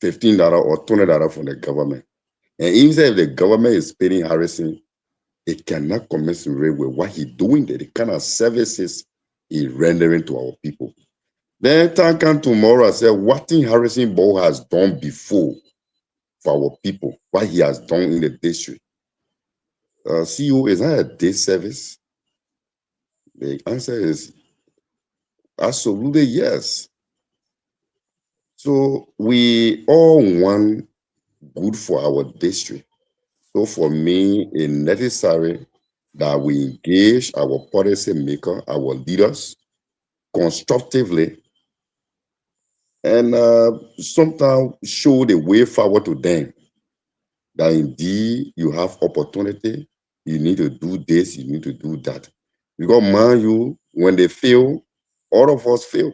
Speaker 7: $15 or $20 from the government. And even if the government is paying Harrison, it cannot commensurate with what he's doing there, the kind of services he's rendering to our people. Then time come tomorrow, I said, what thing Harrison Ball has done before for our people, what he has done in the district. CEO, is that a day service? The answer is absolutely yes. So we all want good for our district. So for me, it's necessary that we engage our policy maker, our leaders, constructively, and sometimes show the way forward to them. That indeed you have opportunity, you need to do this, you need to do that. Because mind you, when they fail, all of us fail.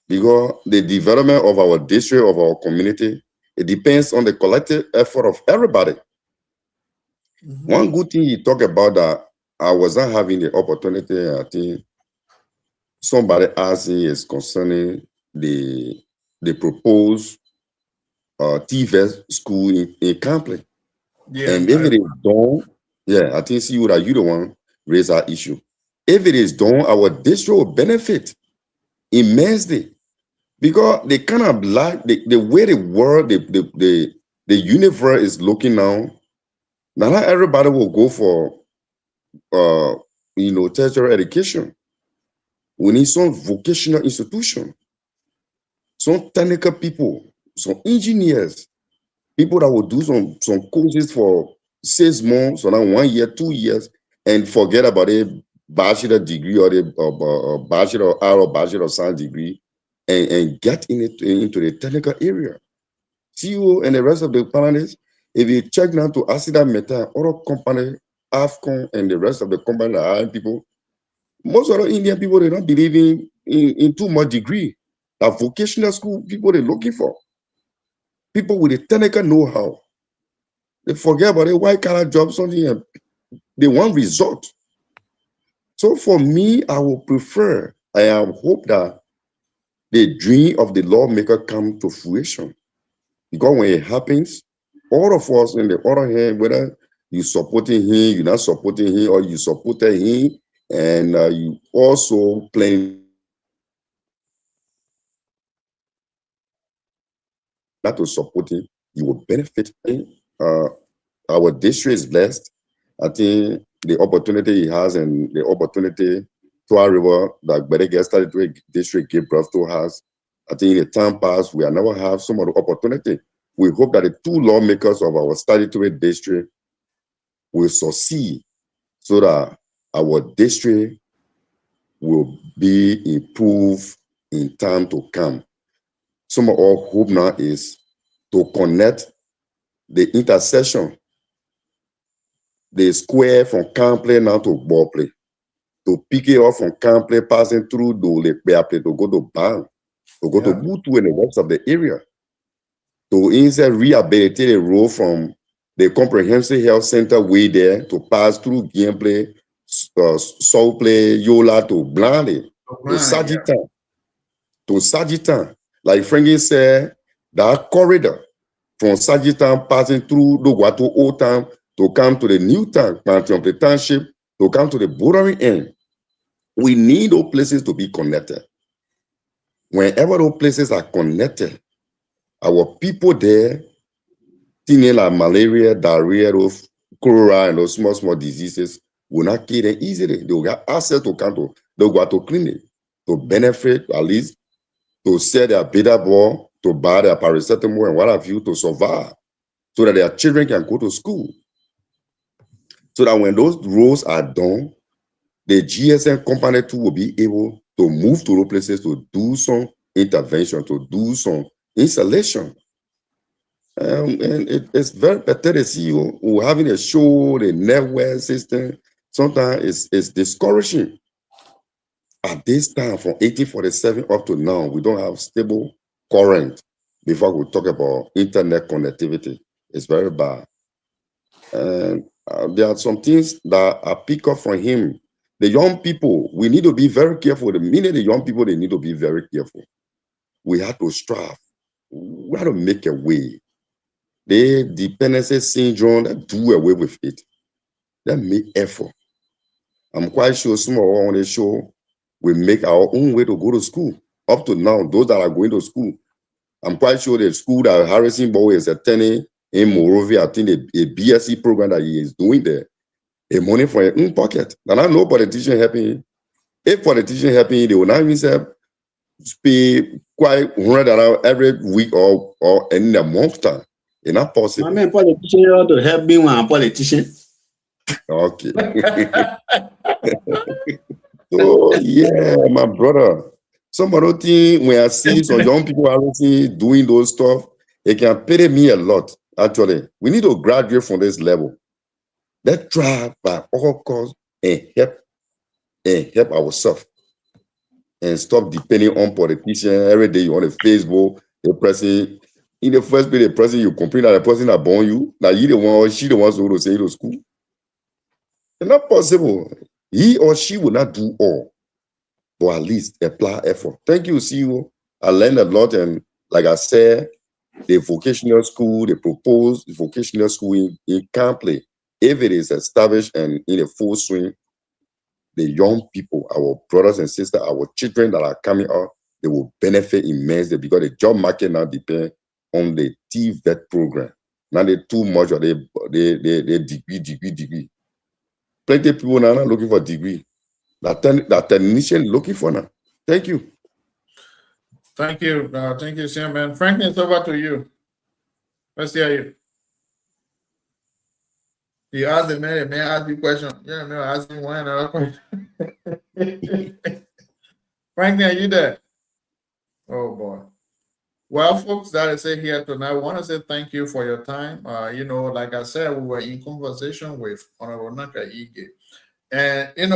Speaker 7: Because the development of our district, of our community, it depends on the collective effort of everybody. One good thing you talk about that I was not having the opportunity, I think somebody asked me is concerning the proposed TVET school in Campley.
Speaker 2: Yeah,
Speaker 7: And if it is done, yeah, I think see you that you the one raise that issue. If it is done, our district will benefit immensely. Because they kind of like the way the world, the universe is looking now. Now not everybody will go for tertiary education. We need some vocational institution, some technical people, some engineers, people that will do some courses for 6 months or now 1 year, 2 years, and forget about a bachelor degree or the bachelor of art or bachelor of science degree, and get into the technical area. CEO and the rest of the panelists, if you check now to Acida Meta, other company, AFCON, and the rest of the company that hiring people, most of the Indian people, they don't believe in too much degree. That vocational school people they're looking for. People with a technical know-how. They forget about the white collar job, something, and they want result. So for me, I would prefer, I hope that the dream of the lawmaker come to fruition. Because when it happens, all of us in the other hand, whether you supporting him, you're not supporting him, or you supported him, and you also playing not to support him, you will benefit. Our district is blessed. I think the opportunity he has and the opportunity Twah Rver that Berege started to a district give birth to has. I think in the time past, we have never have some of the opportunity. We hope that the 2 lawmakers of our statutory district will succeed so that our district will be improved in time to come. Some of our hope now is to connect the intersection, the square from Campley now to Bopley, to pick it up from Campley, passing through the Peapley to go to Bang, to go to Butu and the rest of the area, to instead rehabilitate the road from the comprehensive health center way there to pass through Gameplay, Soulplay, Yola to Blandy, to Sagitan, to Sagitan. Like Frankie said, that corridor from Sagitan passing through Logwato Old Town to come to the new town, Pantheon Township, to come to the bordering end. We need those places to be connected. Whenever those places are connected, our people there, things like malaria, diarrhea, those cholera, and those small diseases will not kill them easily. They will get access to come to the Logwato clinic to benefit, at least to sell their beta ball, to buy their paracetamol and what have you, to survive, so that their children can go to school. So that when those roads are done, the GSM company too will be able to move to those places to do some intervention, to do some installation. And it's very pathetic to see you having a show, the network system. Sometimes it's discouraging. At this time, from 1847 up to now, we don't have stable current. Before we talk about internet connectivity, it's very bad. And there are some things that I pick up from him. The young people, we need to be very careful. The minute the young people, they need to be very careful. We have to strive. We have to make a way. The dependency syndrome, that do away with it. That make effort. I'm quite sure some of us on the show will make our own way to go to school. Up to now, those that are going to school, I'm quite sure the school that Harrison Boy is attending in Monrovia, I think a BSc program that he is doing there, a money for his own pocket. And I know politicians helping him. If politicians helping him, they will not even pay quite $100 every week or in a month time. It's not possible.
Speaker 3: My man, politician ought to help me when I'm a politician.
Speaker 7: Okay. So yeah, my brother. Some other thing when I see some young people doing those stuff, it can pay me a lot. Actually, we need to graduate from this level. Let's try by all costs and help ourselves and stop depending on politicians. Every day you on the Facebook, the person in the first place, the person you complain that the person that born you, now you the one or she the one to say to school. It's not possible. He or she will not do all, but at least apply effort. Thank you, CEO. I learned a lot, and like I said, the vocational school, the proposed vocational school in Campley, if it is established and in a full swing, the young people, our brothers and sisters, our children that are coming out, they will benefit immensely because the job market now depends on the TVET program. Now they too much of the degree. Plenty of people now are looking for degree. That technician looking for now. Thank you.
Speaker 2: Thank you, Sam. And Franklin, it's over to you. Let's hear you. You asked the man asked you a question. Yeah, no, asking one another question. Franklin, are you there? Oh boy. Well, folks, that is it here tonight. I want to say thank you for your time. Like I said, we were in conversation with Honorable Naka Ige. And,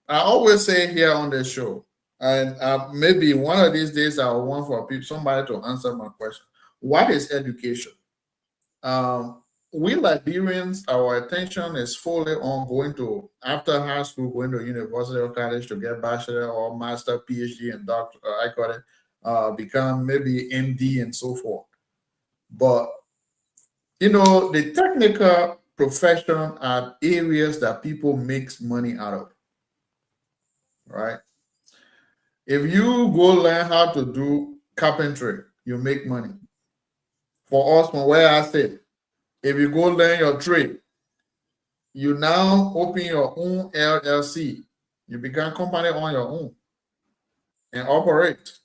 Speaker 2: I always say here on the show, and maybe one of these days I will want for somebody to answer my question. What is education? We Liberians, our attention is fully on going to, after high school, going to university or college to get bachelor or master, PhD, and doctor, become maybe MD and so forth. But, the technical profession are areas that people make money out of, right? If you go learn how to do carpentry, you make money. For us, from where I sit, if you go learn your trade, you now open your own LLC. You become company on your own and operate.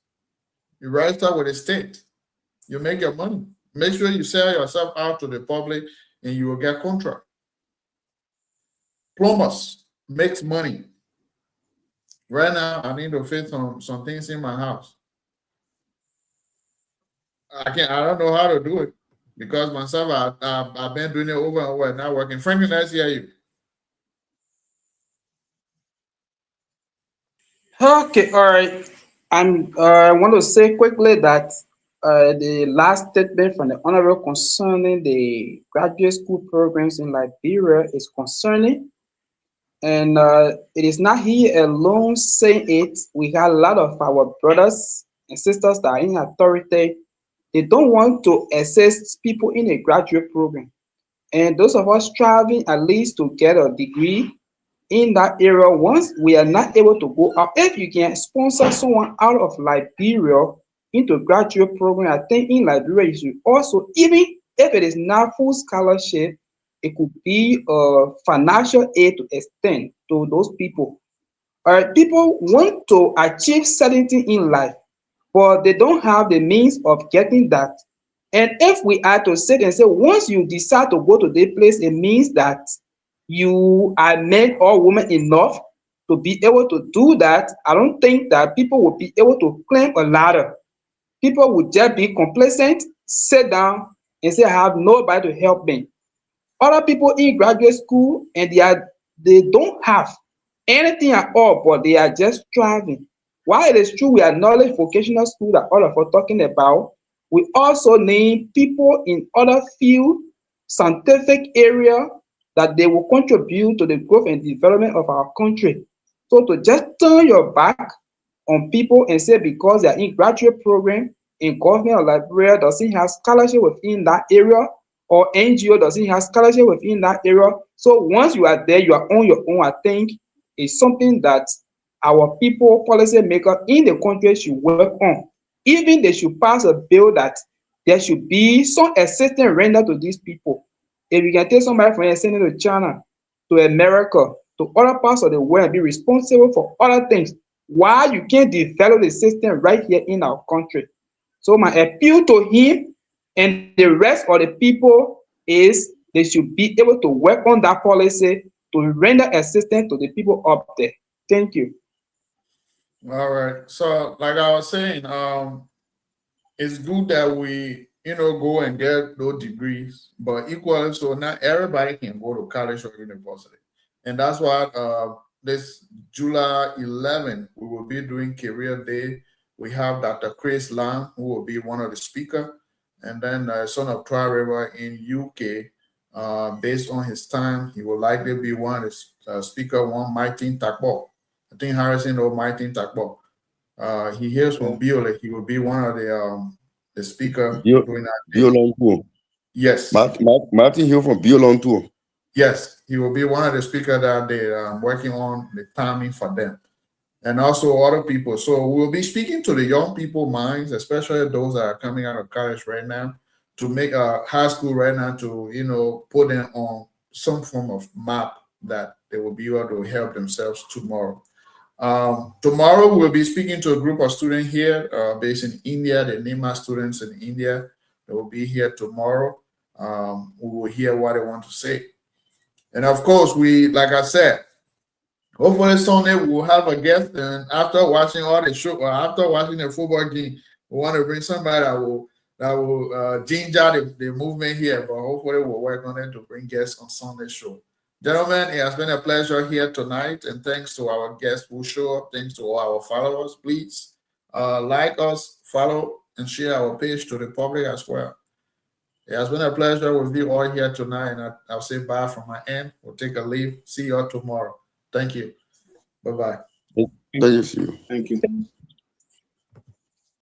Speaker 2: You register with the state. You make your money. Make sure you sell yourself out to the public and you will get contract. Plumbers makes money. Right now, I need to fit some things in my house. I don't know how to do it because myself, I've been doing it over and over, not working. Franklin, let's hear you.
Speaker 6: Okay, all right. I want to say quickly that the last statement from the Honorable concerning the graduate school programs in Liberia is concerning. And it is not here alone saying it. We got a lot of our brothers and sisters that are in authority. They don't want to assist people in a graduate program. And those of us striving at least to get a degree in that area, once we are not able to go up, if you can sponsor someone out of Liberia into graduate program, I think in Liberia you should also, even if it is not full scholarship, it could be a financial aid to extend to those people. People want to achieve certain things in life, but they don't have the means of getting that. And if we are to sit and say, once you decide to go to the place, it means that you are men or women enough to be able to do that. I don't think that people will be able to climb a ladder. People would just be complacent, sit down, and say, I have nobody to help me. Other people in graduate school, and they don't have anything at all, but they are just striving. While it is true we acknowledge vocational school that all of us are talking about, we also name people in other field, scientific area, that they will contribute to the growth and development of our country. So to just turn your back on people and say because they are in graduate program in government of Liberia doesn't have scholarship within that area, or NGO doesn't have scholarship within that area. So once you are there, you are on your own, I think is something that our people, policy makers in the country should work on. even they should pass a bill that there should be some assistance rendered to these people. If you can take somebody from here, send it to China, to America, to other parts of the world, and be responsible for other things, why you can't develop the system right here in our country? So my appeal to him and the rest of the people is they should be able to work on that policy to render assistance to the people up there. Thank you.
Speaker 2: All right. So, like I was saying, it's good that we, go and get those degrees, but equally so not everybody can go to college or university. And that's why this July 11, we will be doing career day. We have Dr. Chris Lam, who will be one of the speakers, and then son of Twah Rver in UK. Based on his time, he will likely be one of the speaker, one Martin Takbo. I think Harrison or Martin Takbo. He hears from Biola. He will be one of the speaker during that day.
Speaker 7: Biolon too.
Speaker 2: Yes.
Speaker 7: Martin here from Biolon too.
Speaker 2: Yes, he will be one of the speakers that they're working on the timing for them, and also other people. So we'll be speaking to the young people minds, especially those that are coming out of college right now, to make high school right now to put them on some form of map that they will be able to help themselves tomorrow. Tomorrow we'll be speaking to a group of students here based in India, the NEMA students in India. They will be here tomorrow. We will hear what they want to say. And of course, like I said, hopefully Sunday we'll have a guest. And after watching all the show, or after watching the football game, we want to bring somebody that will ginger the movement here. But hopefully we'll work on it to bring guests on Sunday's show. Gentlemen, it has been a pleasure here tonight, and thanks to our guests who show up. Thanks to all our followers. Please like us, follow, and share our page to the public as well. It has been a pleasure with you all here tonight, and I'll say bye from my end. We'll take a leave. See you all tomorrow. Thank you. Bye-bye.
Speaker 7: Thank you.
Speaker 3: Thank you.